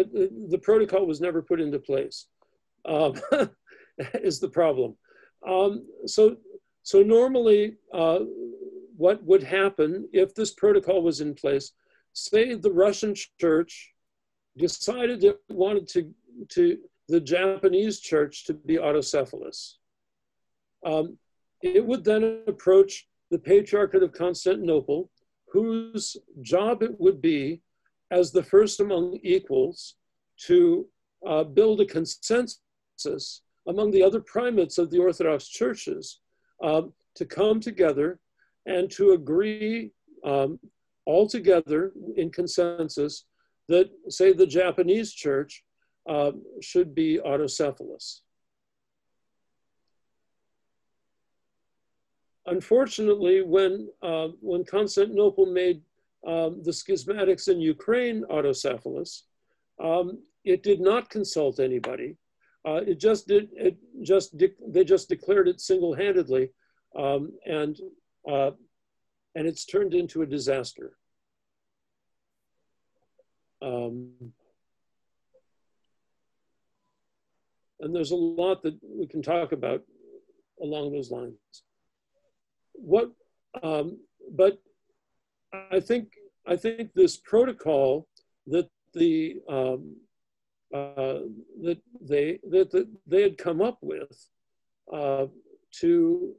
the protocol was never put into place, is the problem. So normally, what would happen if this protocol was in place? Say the Russian church decided it wanted the Japanese church to be autocephalous. It would then approach the Patriarchate of Constantinople, whose job it would be, as the first among equals, to build a consensus among the other primates of the Orthodox churches to come together and to agree all together in consensus that, say, the Japanese church should be autocephalous. Unfortunately, when Constantinople made the schismatics in Ukraine autocephalous, it did not consult anybody. They just declared it single-handedly, and it's turned into a disaster. And there's a lot that we can talk about along those lines. But I think this protocol that they had come up with to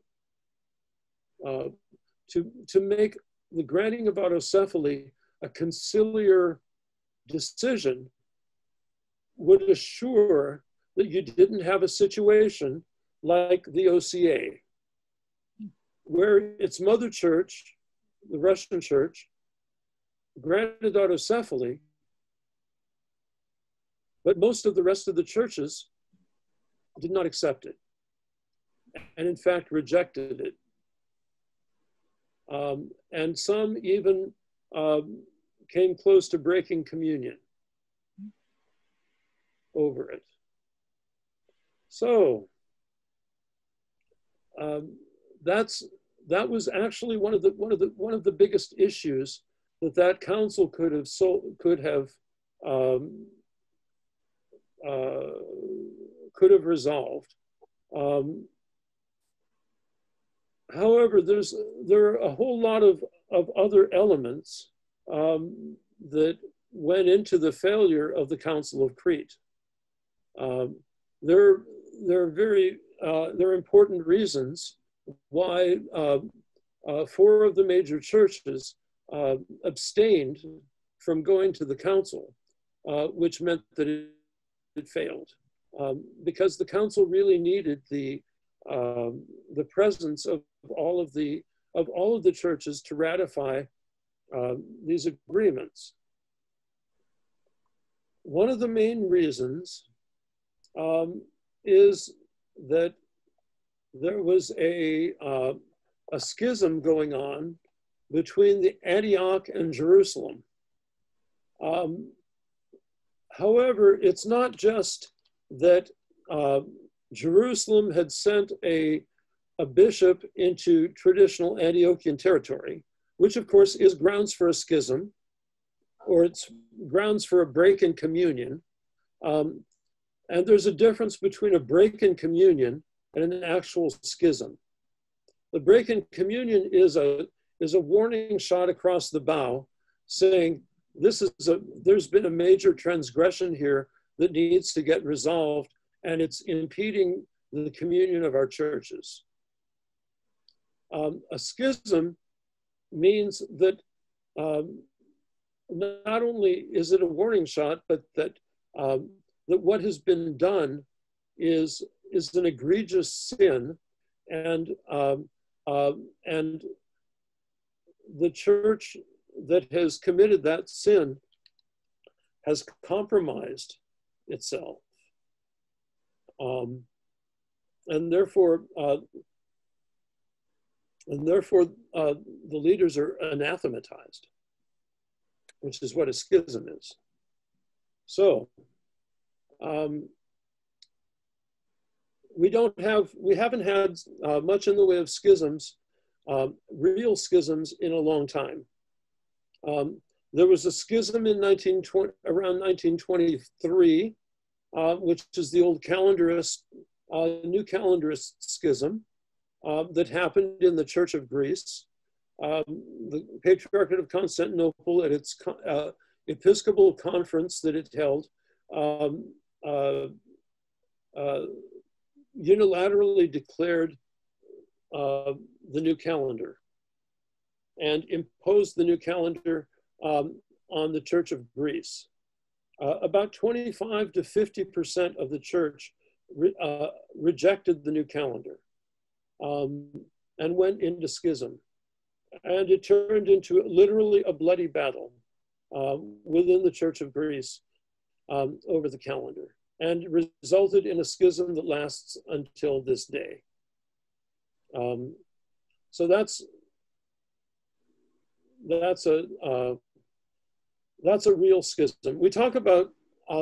make the granting of autocephaly a conciliar decision would assure that you didn't have a situation like the OCA, where its mother church, the Russian church, granted autocephaly, but most of the rest of the churches did not accept it, and in fact rejected it. And some even came close to breaking communion over it. So that was actually one of the biggest issues that council could have resolved. However, there are a whole lot of other elements that went into the failure of the Council of Crete. There are important reasons why 4 of the major churches abstained from going to the council, which meant that it failed, because the council really needed the presence of all of the churches to ratify these agreements. One of the main reasons is that there was a schism going on between the Antioch and Jerusalem. However, it's not just that Jerusalem had sent a bishop into traditional Antiochian territory, which of course is grounds for a schism, or it's grounds for a break in communion. And there's a difference between a break in communion and an actual schism. The break in communion is a warning shot across the bow saying, there's been a major transgression here that needs to get resolved, and it's impeding the communion of our churches. A schism means that not only is it a warning shot, but that what has been done is an egregious sin, and the church that has committed that sin has compromised itself, and therefore the leaders are anathematized, which is what a schism is. So we haven't had much in the way of schisms, real schisms, in a long time. There was a schism in around 1923, which is the old calendarist, new calendarist schism that happened in the Church of Greece. The Patriarchate of Constantinople, at its Episcopal conference that it held, unilaterally declared the new calendar and imposed the new calendar on the Church of Greece. About 25 to 50% of the church rejected the new calendar and went into schism. And it turned into literally a bloody battle within the Church of Greece over the calendar, and resulted in a schism that lasts until this day. So that's a real schism. We talk about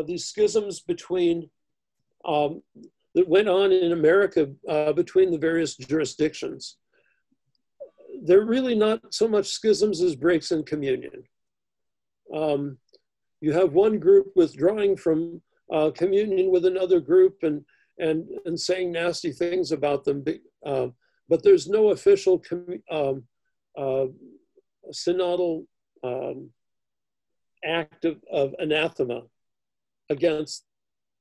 these schisms between that went on in America between the various jurisdictions. They're really not so much schisms as breaks in communion. You have one group withdrawing from communion with another group and saying nasty things about them, but there's no official synodal act of anathema against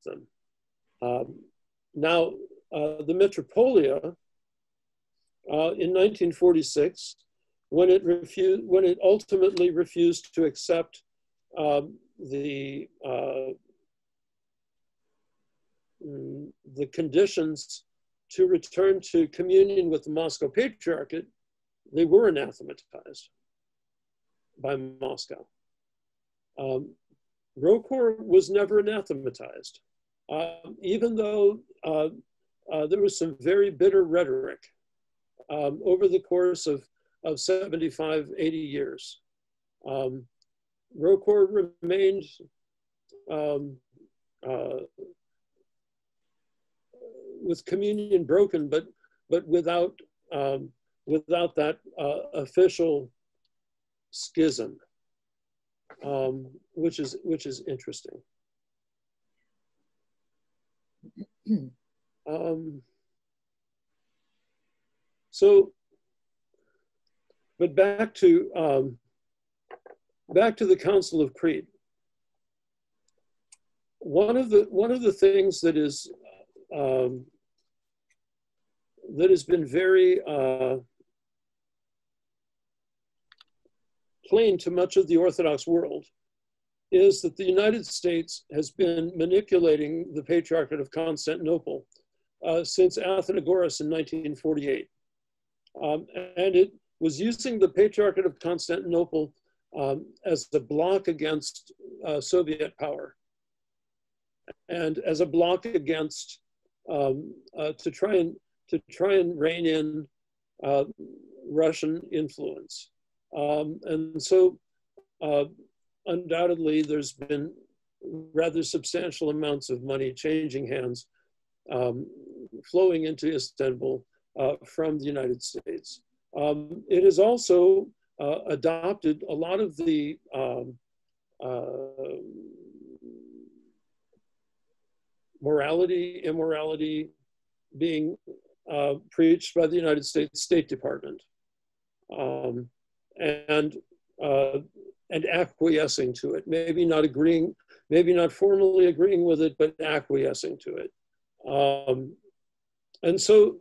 them. Now, the Metropolia in 1946, when it ultimately refused to accept the conditions to return to communion with the Moscow Patriarchate, they were anathematized by Moscow. ROCOR was never anathematized, even though there was some very bitter rhetoric over the course of 75, 80 years. ROCOR remained with communion broken, but without that official schism, which is interesting. But back to the Council of Crete. One of the things that has been very plain to much of the Orthodox world is that the United States has been manipulating the Patriarchate of Constantinople since Athenagoras in 1948. And it was using the Patriarchate of Constantinople as a block against Soviet power, and as a block against to try and rein in Russian influence. And so undoubtedly there's been rather substantial amounts of money changing hands, flowing into Istanbul from the United States. It has also adopted a lot of the morality, immorality being preached by the United States State Department, and acquiescing to it. Maybe not agreeing, maybe not formally agreeing with it, but acquiescing to it. And so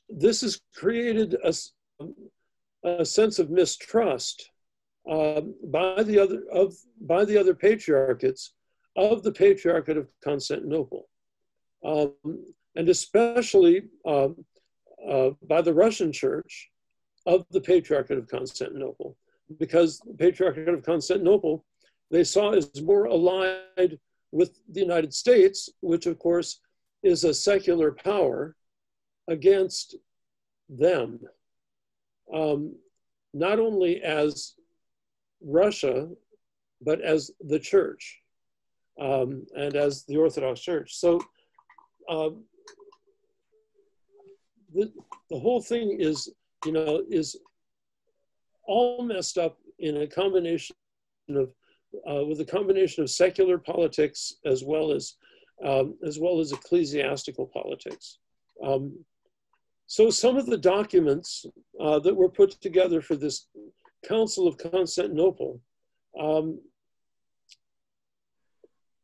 this has created a sense of mistrust by the other patriarchates of the Patriarchate of Constantinople. and especially by the Russian Church of the Patriarchate of Constantinople, because the Patriarchate of Constantinople they saw as more allied with the United States, which of course is a secular power, against them, not only as Russia, but as the church and as the Orthodox Church. So the whole thing is, you know, is all messed up in a combination of, with a combination of secular politics as well as ecclesiastical politics. So some of the documents that were put together for this Council of Constantinople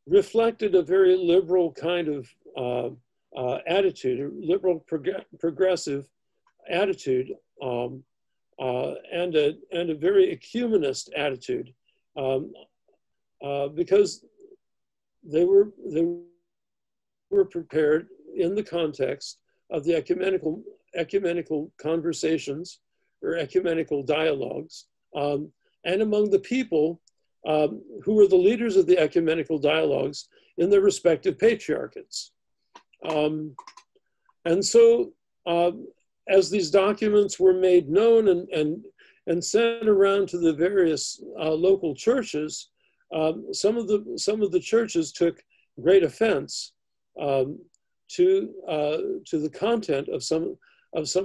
reflected a very liberal kind of attitude, a liberal progressive attitude, and a very ecumenist attitude, because they were prepared in the context of the ecumenical conversations or ecumenical dialogues, and among the people who were the leaders of the ecumenical dialogues in their respective patriarchates. And so as these documents were made known and sent around to the various local churches, some of the churches took great offense to the content of some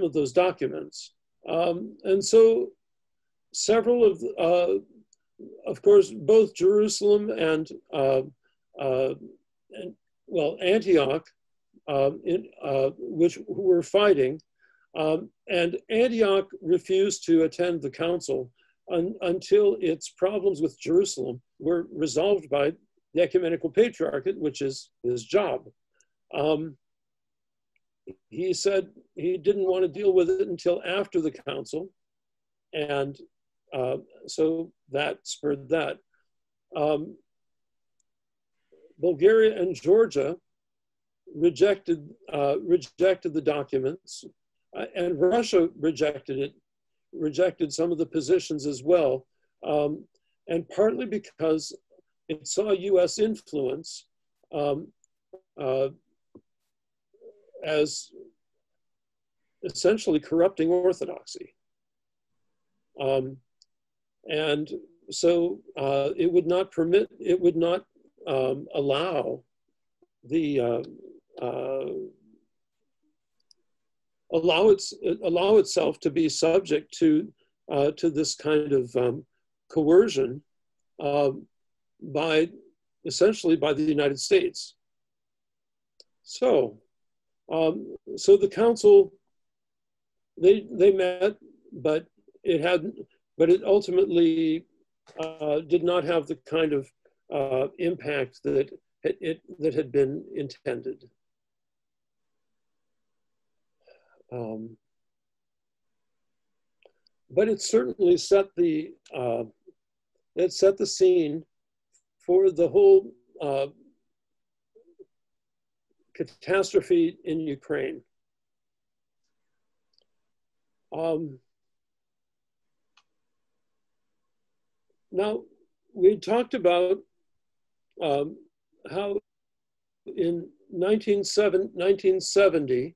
of those documents, and so several of course, both Jerusalem and Antioch, who were fighting, and Antioch refused to attend the council until its problems with Jerusalem were resolved by the ecumenical patriarchate, which is his job. He said he didn't want to deal with it until after the council, and so that spurred that. Bulgaria and Georgia rejected the documents, and Russia rejected some of the positions as well, and partly because it saw U.S. influence as essentially corrupting Orthodoxy. And so it would not allow allow itself to be subject to this kind of coercion essentially by the United States. So the council, they met, but it ultimately did not have the kind of impact that had been intended. But it certainly set the scene for the whole catastrophe in Ukraine. Now, we talked about how in 1970,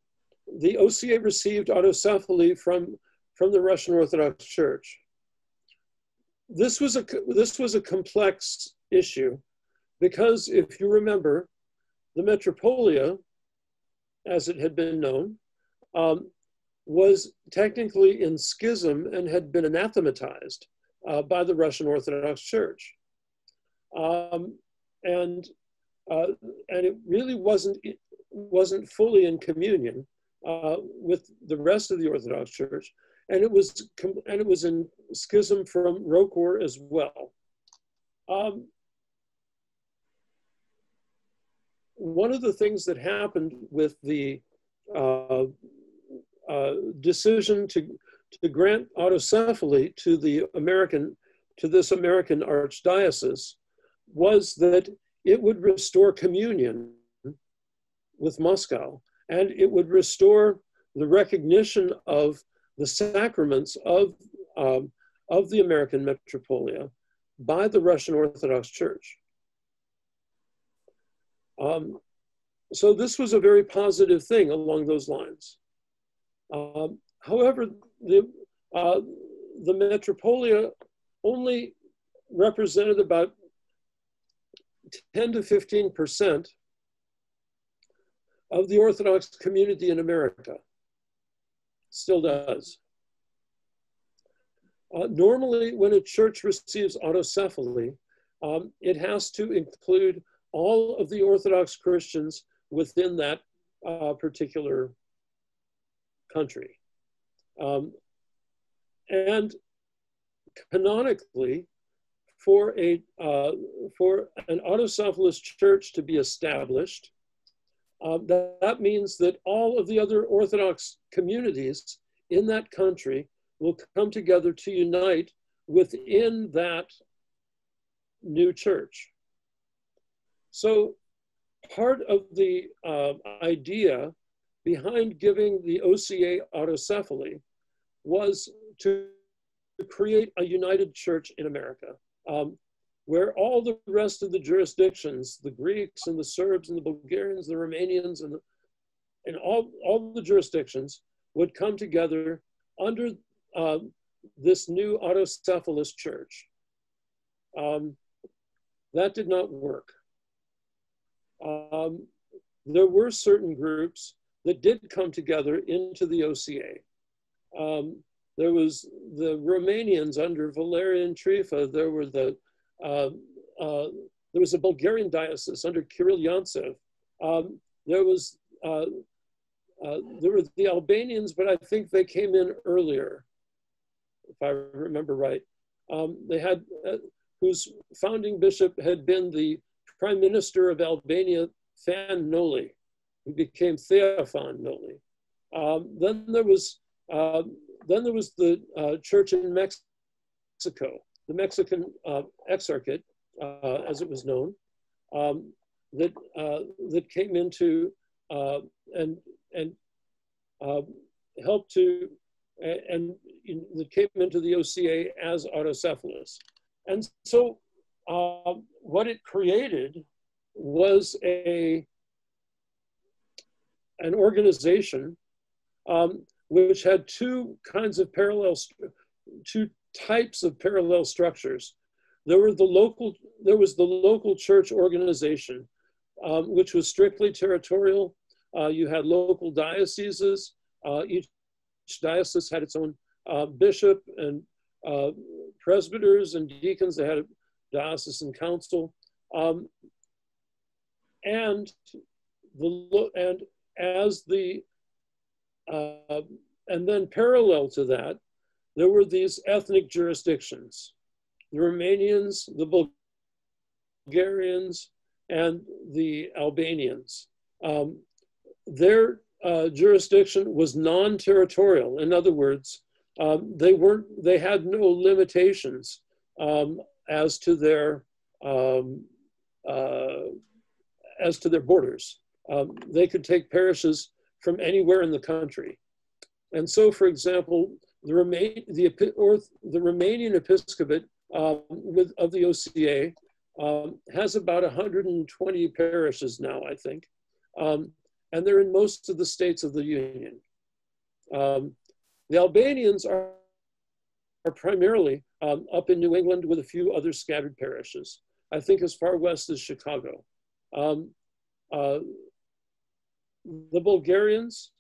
the OCA received autocephaly from the Russian Orthodox Church. This was a complex issue because, if you remember, the Metropolia, as it had been known, was technically in schism and had been anathematized by the Russian Orthodox Church, and it really wasn't fully in communion with the rest of the Orthodox Church, and it was in schism from ROCOR as well. One of the things that happened with the decision to grant autocephaly to this American archdiocese was that it would restore communion with Moscow, and it would restore the recognition of the sacraments of the American Metropolia by the Russian Orthodox Church. So this was a very positive thing along those lines. However, the Metropolia only represented about 10 to 15% of the Orthodox community in America. Still does. Normally, when a church receives autocephaly, it has to include all of the Orthodox Christians within that particular country. And canonically, for an autocephalous church to be established, that means that all of the other Orthodox communities in that country will come together to unite within that new church. So part of the idea behind giving the OCA autocephaly was to create a united church in America, where all the rest of the jurisdictions, the Greeks and the Serbs and the Bulgarians, the Romanians, and all the jurisdictions would come together under this new autocephalous church. That did not work. There were certain groups that did come together into the OCA. There was the Romanians under Valerian Trifa. There were there was a Bulgarian diocese under Kirill Yantsev. There were the Albanians, but I think they came in earlier, if I remember right. They had, whose founding bishop had been the Prime Minister of Albania, Fan Noli, who became Theophan Noli. Then there was the church in Mexico, the Mexican Exarchate, as it was known, that came into and helped to, and that came into the OCA as autocephalous. And so what it created was an organization which had two types of parallel structures. There was the local church organization, which was strictly territorial. You had local dioceses. Each diocese had its own bishop and presbyters and deacons. They had a diocesan council, and then parallel to that, there were these ethnic jurisdictions: the Romanians, the Bulgarians, and the Albanians. Their jurisdiction was non-territorial. In other words, they had no limitations as to their borders. They could take parishes from anywhere in the country. And so, for example, the Romanian episcopate of the OCA has about 120 parishes now, I think. And they're in most of the states of the Union. The Albanians are primarily up in New England with a few other scattered parishes, I think as far west as Chicago. The Bulgarians,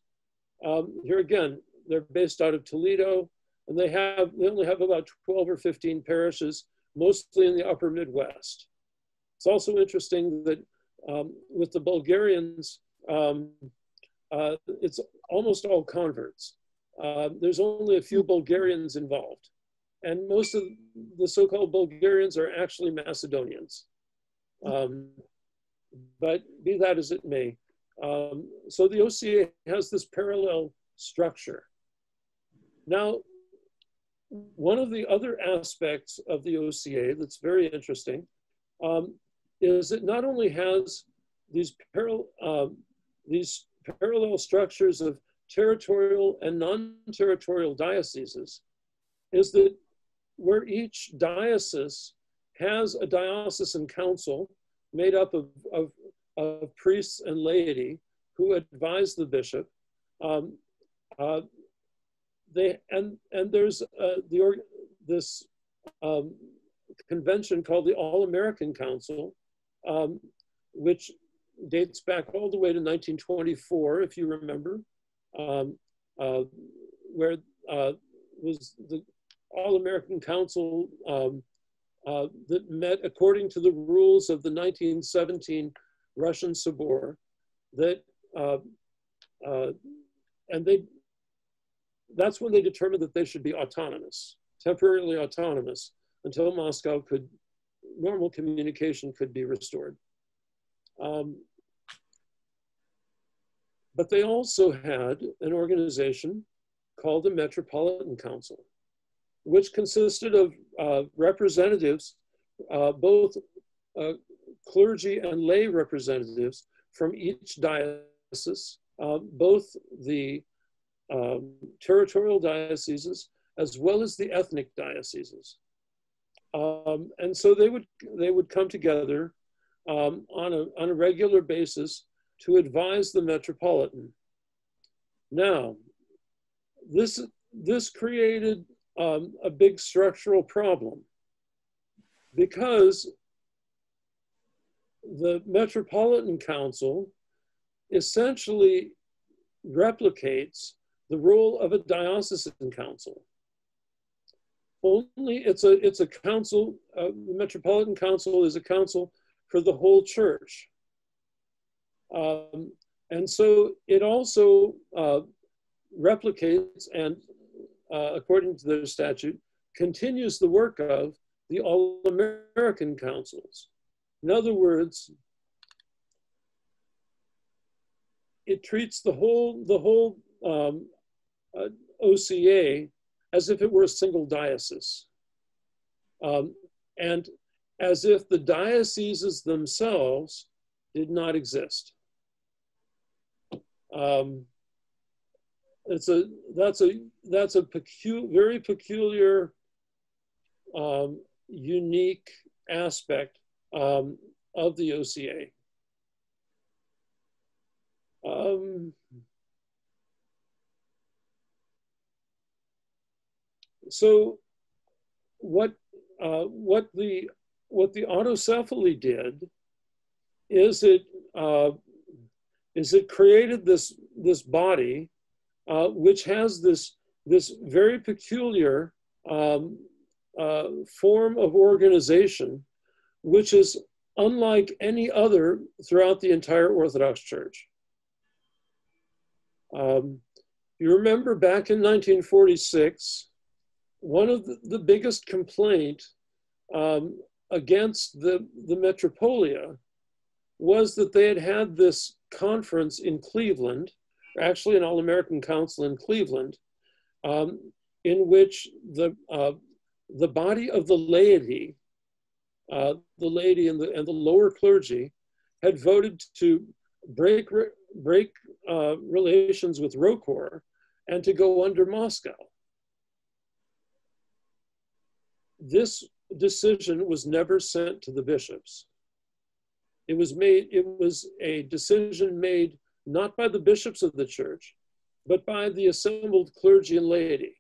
here again, they're based out of Toledo, and they only have about 12 or 15 parishes, mostly in the upper Midwest. It's also interesting that with the Bulgarians, it's almost all converts. There's only a few Bulgarians involved, and most of the so-called Bulgarians are actually Macedonians. But be that as it may, so the OCA has this parallel structure. Now, one of the other aspects of the OCA that's very interesting is it not only has these these parallel structures of territorial and non-territorial dioceses is that where each diocese has a diocesan council made up of priests and laity who advise the bishop. There's this convention called the All-American Council, which dates back all the way to 1924, if you remember, where was the All-American Council that met according to the rules of the 1917 Russian Sobor, that's when they determined that they should be autonomous, temporarily autonomous, until Moscow normal communication could be restored. But they also had an organization called the Metropolitan Council, which consisted of representatives, both clergy and lay representatives from each diocese, both the territorial dioceses as well as the ethnic dioceses. And so they would come together on a regular basis to advise the Metropolitan. Now, this created a big structural problem, because the Metropolitan Council essentially replicates the role of a diocesan council. Only it's a council, the Metropolitan Council is a council for the whole church. And so it also replicates and, according to their statute, continues the work of the All-American Councils. In other words, it treats the whole OCA as if it were a single diocese, and as if the dioceses themselves did not exist. That's a very peculiar, unique aspect of the OCA. So what the autocephaly did is it created this body which has this very peculiar form of organization, which is unlike any other throughout the entire Orthodox Church. You remember back in 1946, one of the biggest complaint against the Metropolia was that they had this conference in Cleveland, actually an All-American Council in Cleveland, in which the body of the laity and the lower clergy had voted to break relations with ROCOR and to go under Moscow. This decision was never sent to the bishops. It was a decision made not by the bishops of the church, but by the assembled clergy and laity.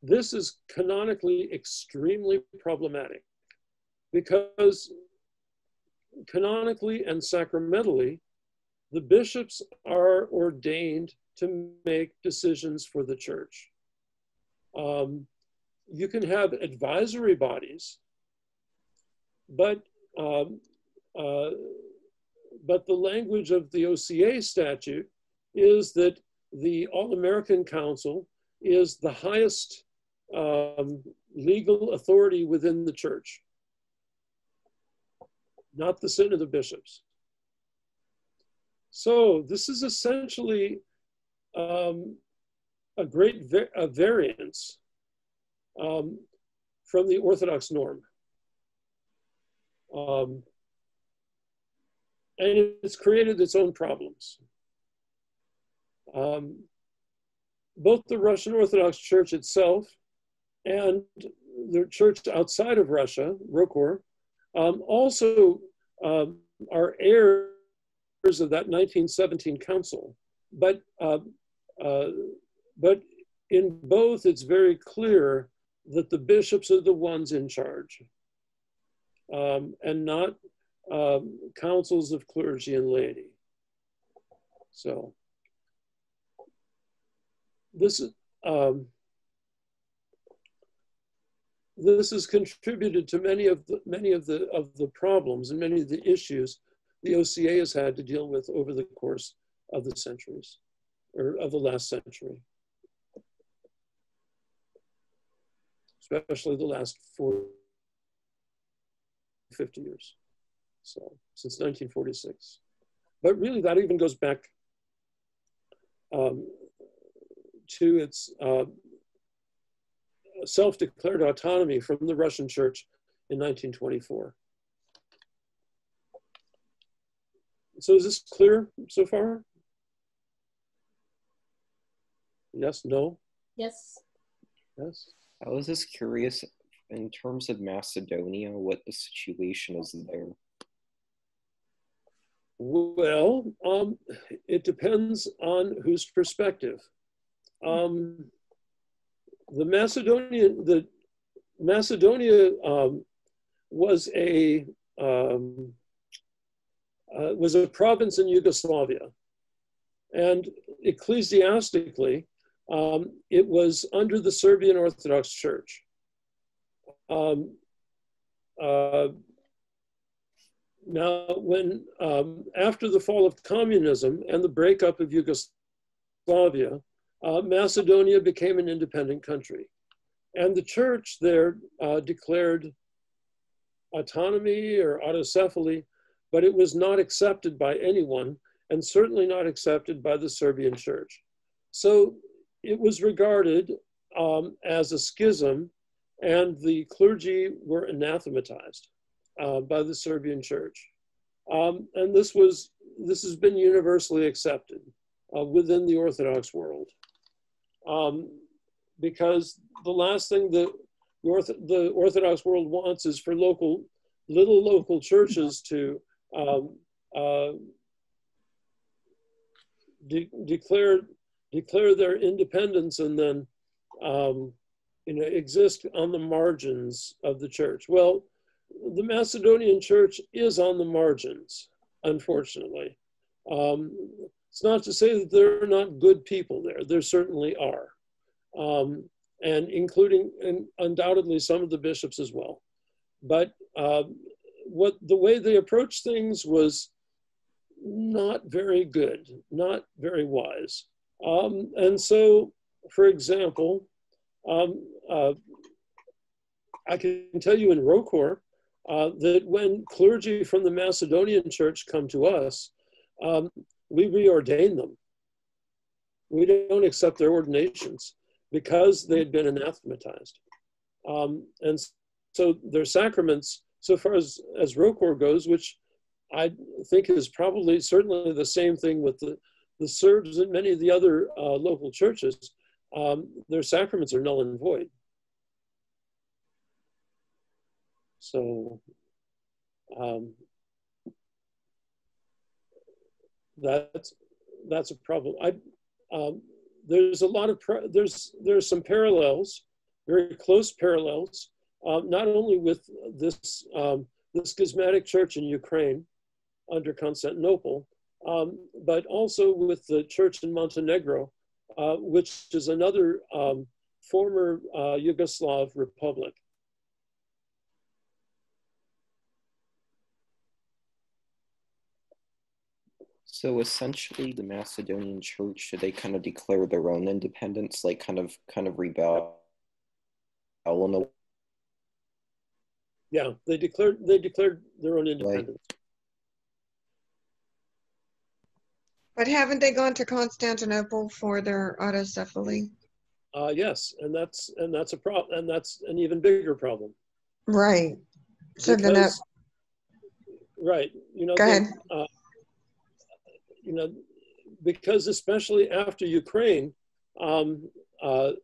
This is canonically extremely problematic, because canonically and sacramentally, the bishops are ordained to make decisions for the church. You can have advisory bodies, but the language of the OCA statute is that the All-American Council is the highest legal authority within the church, not the Synod of Bishops. So this is essentially a great variance from the Orthodox norm. and it's created its own problems. Both the Russian Orthodox Church itself and the church outside of Russia, ROCOR, also are heirs of that 1917 council. But in both, it's very clear that the bishops are the ones in charge, and not councils of clergy and laity. So this has contributed to many of the problems and many of the issues the OCA has had to deal with over the course of the centuries, or of the last century, especially the last 50 years. So since 1946, but really that even goes back to its self-declared autonomy from the Russian Church in 1924. So is this clear so far? Yes, no? Yes. Yes. I was just curious, in terms of Macedonia, what the situation is there. Well, it depends on whose perspective. The Macedonia was a province in Yugoslavia, and ecclesiastically, it was under the Serbian Orthodox Church. Now, when after the fall of communism and the breakup of Yugoslavia, Macedonia became an independent country, and the church there declared autonomy or autocephaly, but it was not accepted by anyone, and certainly not accepted by the Serbian church. So it was regarded as a schism, and the clergy were anathematized by the Serbian church. And this has been universally accepted within the Orthodox world. Because the last thing the Orthodox world wants is for little local churches to declare their independence and then exist on the margins of the church. Well, the Macedonian church is on the margins, unfortunately. It's not to say that there are not good people there. There certainly are, and including and undoubtedly some of the bishops as well. But the way they approached things was not very good, not very wise. And so, for example, I can tell you in ROCOR that when clergy from the Macedonian church come to us, we reordain them. We don't accept their ordinations because they had been anathematized. And so their sacraments, so far as ROCOR goes, which I think is probably certainly the same thing with the Serbs and many of the other local churches, their sacraments are null and void. So that's a problem. There's a lot of there's some parallels, very close parallels, not only with this the schismatic church in Ukraine under Constantinople, but also with the church in Montenegro, which is another former Yugoslav republic. So essentially, the Macedonian church, did they kind of declare their own independence, like kind of rebel? Yeah, they declared their own independence. But haven't they gone to Constantinople for their autocephaly? Yes, and that's a problem, and that's an even bigger problem. Right. So because, right, go ahead. you know, because especially after Ukraine, the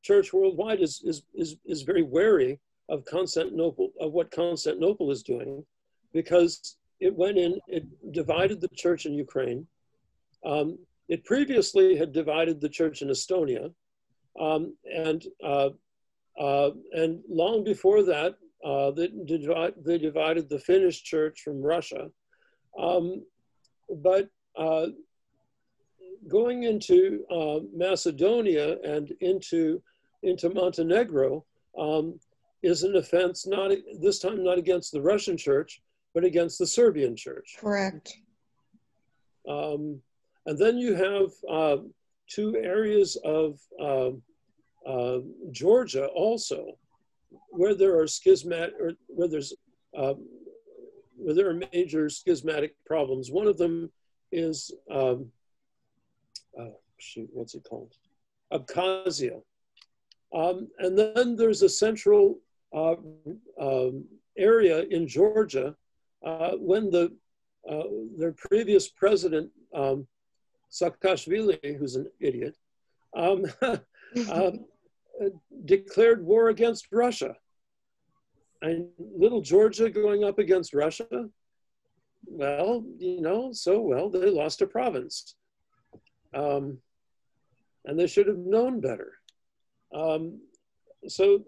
church worldwide is very wary of Constantinople, of what Constantinople is doing, because it went in, it divided the church in Ukraine. It previously had divided the church in Estonia, and long before that, they divided the Finnish church from Russia. But going into Macedonia and into Montenegro is an offense, not this time not against the Russian church, but against the Serbian church. Correct. And then you have two areas of Georgia also, where there are schismatic, or where there are major schismatic problems. One of them is, what's it called? Abkhazia. And then there's a central area in Georgia when their previous president, Saakashvili, who's an idiot, declared war against Russia. And little Georgia going up against Russia, well, you know, they lost a province. And they should have known better. So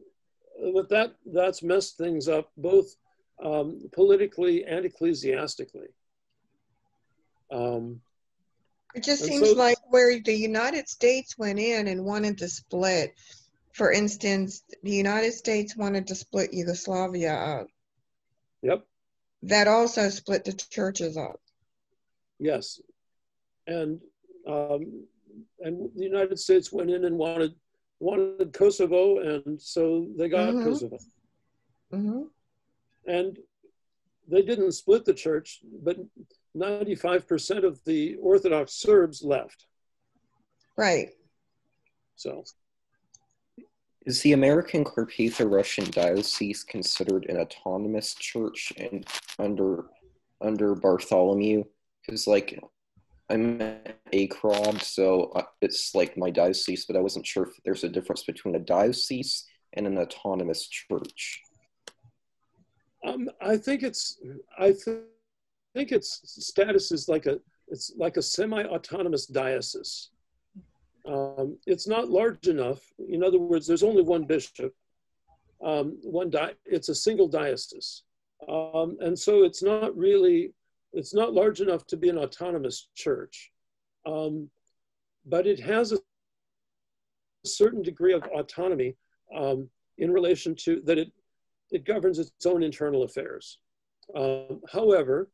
with that's messed things up, both politically and ecclesiastically. It just seems like where the United States went in and wanted to split. For instance, the United States wanted to split Yugoslavia up. Yep. That also split the churches up. Yes. And the United States went in and wanted Kosovo, and so they got Kosovo. And they didn't split the church, but 95% of the Orthodox Serbs left. Right. So. Is the American Carpatho-Russian Diocese considered an autonomous church under Bartholomew? Because, like, I'm ACROD, so it's like my diocese, but I wasn't sure if there's a difference between a diocese and an autonomous church. I think its status is like a semi-autonomous diocese. It's not large enough. In other words, there's only one bishop. It's a single diocese, and so it's not large enough to be an autonomous church, but it has a certain degree of autonomy in relation to that it governs its own internal affairs. However,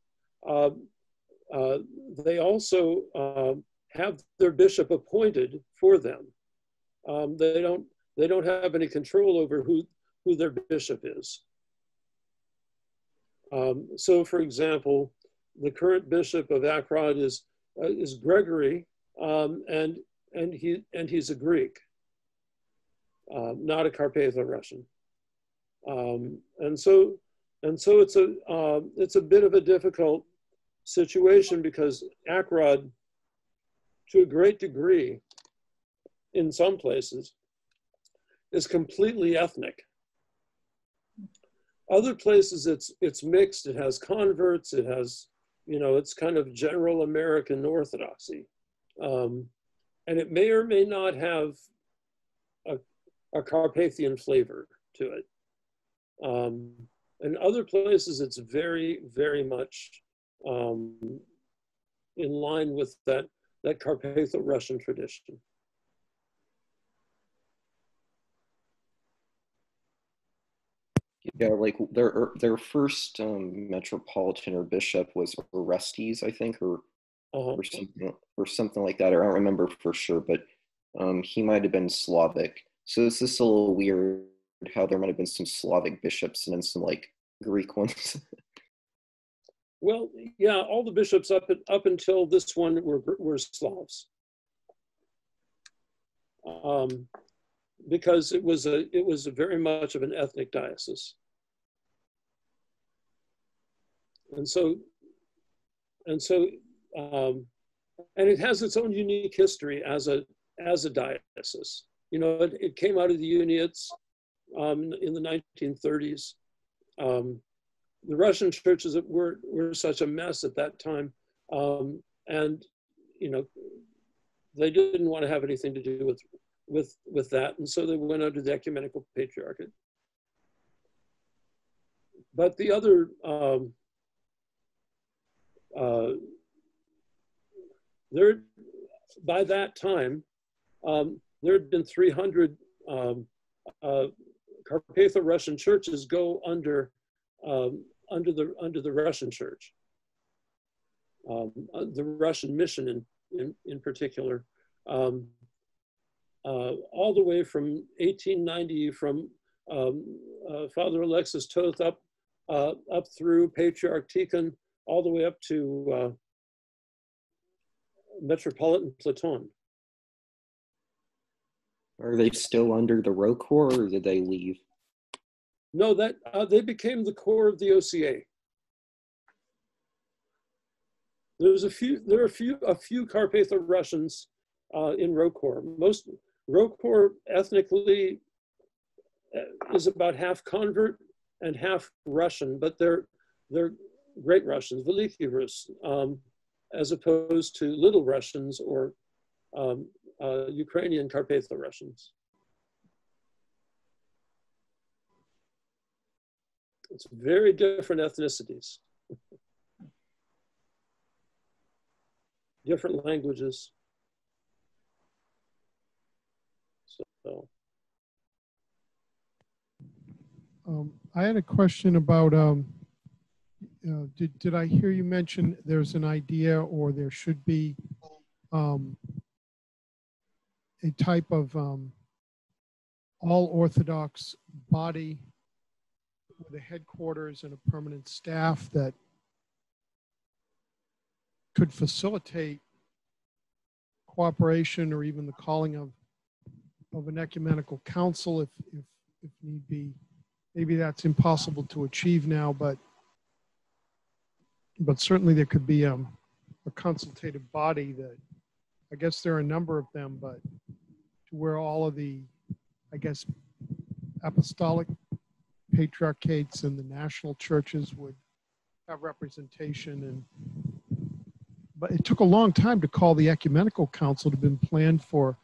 they also have their bishop appointed for them. They don't have any control over who their bishop is. So, for example, the current bishop of Akrod is Gregory, and he's a Greek, not a Carpatho-Russian. And so it's a bit of a difficult situation, because Akrod, to a great degree, in some places, is completely ethnic. Other places it's mixed. It has converts. It has, it's kind of general American Orthodoxy, and it may or may not have a Carpathian flavor to it. In other places, it's very, very much in line with that Carpatho-Russian tradition. Yeah, like their first metropolitan or bishop was Orestes, I think, or something like that. I don't remember for sure, but he might have been Slavic. So it's just a little weird how there might have been some Slavic bishops and then some like Greek ones. Well, yeah, all the bishops up until this one were Slavs, because it was a very much of an ethnic diocese, and so and so, and it has its own unique history as a diocese. You know, it came out of the Uniates in the 1930s. The Russian churches were such a mess at that time, and you know, they didn't want to have anything to do with that, and so they went under the ecumenical patriarchate. But the other there, by that time, there had been 300 Carpatho-Russian churches go under the Russian church, the Russian mission in particular, all the way from 1890, from Father Alexis Toth up through Patriarch Tikhon, all the way up to Metropolitan Platon. Are they still under the ROCOR, or did they leave? No, that they became the core of the OCA. There are a few Carpatho-Russians in ROCOR. Most ROCOR ethnically is about half convert and half Russian, but they're Great Russians, Veliki Rus, as opposed to Little Russians or Ukrainian Carpatho-Russians. It's very different ethnicities, different languages. So, I had a question about, did I hear you mention there's an idea, or there should be a type of all Orthodox body with a headquarters and a permanent staff that could facilitate cooperation, or even the calling of an ecumenical council if need be. Maybe that's impossible to achieve now, but certainly there could be a consultative body that, I guess there are a number of them, but to where all of the, I guess, apostolic patriarchates and the national churches would have representation. But it took a long time to call the ecumenical council. It had been planned for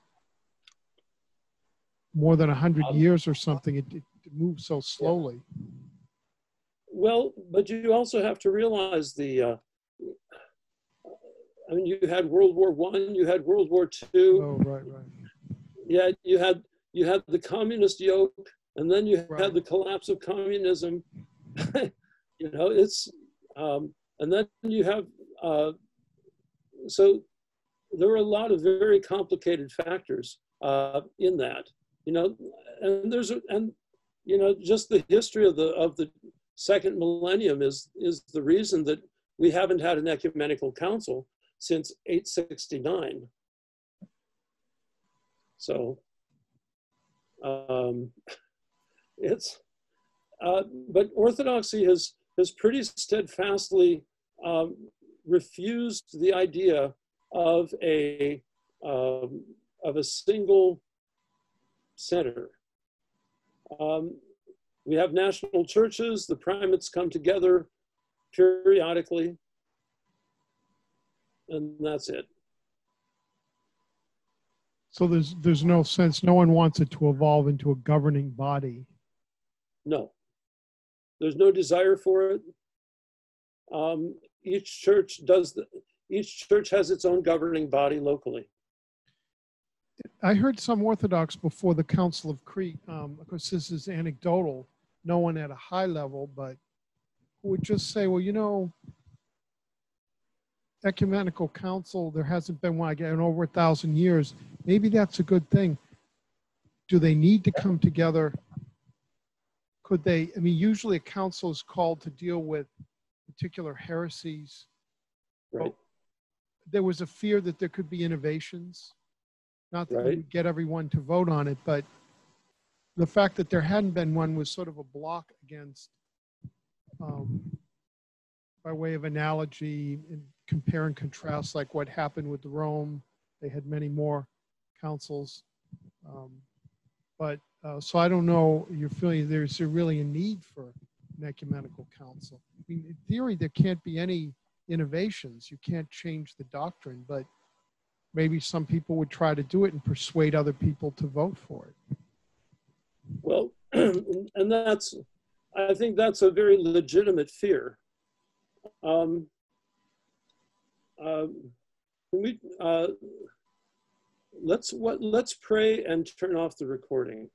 more than 100 years or something. It moved so slowly. Well, but you also have to realize I mean, you had World War I, you had World War II. Oh, right. Yeah, you had the communist yoke, and then you had the collapse of communism. You know, it's and then you have so there were a lot of very complicated factors in that. You know, and you know, just the history of the second millennium is the reason that we haven't had an ecumenical council since 869. So but Orthodoxy has pretty steadfastly refused the idea of a single center. We have national churches, the primates come together periodically, and that's it. So there's no sense, no one wants it to evolve into a governing body. No, there's no desire for it. Each church has its own governing body locally. I heard some Orthodox before the Council of Crete, of course this is anecdotal, no one at a high level, but who would just say, well, you know, ecumenical council, there hasn't been one in over 1,000 years. Maybe that's a good thing. Do they need to come together? Could they, I mean, usually a council is called to deal with particular heresies. Right. There was a fear that there could be innovations. Not that we would get everyone to vote on it, but the fact that there hadn't been one was sort of a block against, by way of analogy, compare and contrast like what happened with Rome. They had many more councils. So I don't know, you're feeling there's really a need for an ecumenical council. I mean, in theory, there can't be any innovations. You can't change the doctrine, but maybe some people would try to do it and persuade other people to vote for it. Well, and I think that's a very legitimate fear. Let's pray and turn off the recording,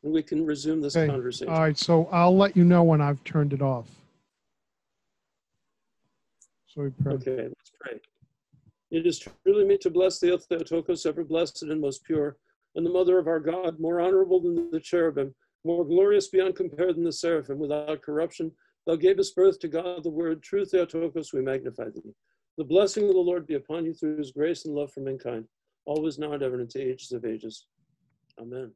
and we can resume this conversation. All right, so I'll let you know when I've turned it off. So we pray. Okay, let's pray. It is truly meet to bless thee, O Theotokos, ever blessed and most pure, and the mother of our God, more honorable than the cherubim, more glorious beyond compare than the seraphim, without corruption. Thou gavest birth to God, the Word, true Theotokos, we magnify thee. The blessing of the Lord be upon you through his grace and love for mankind, always now and ever, and to ages of ages. Amen.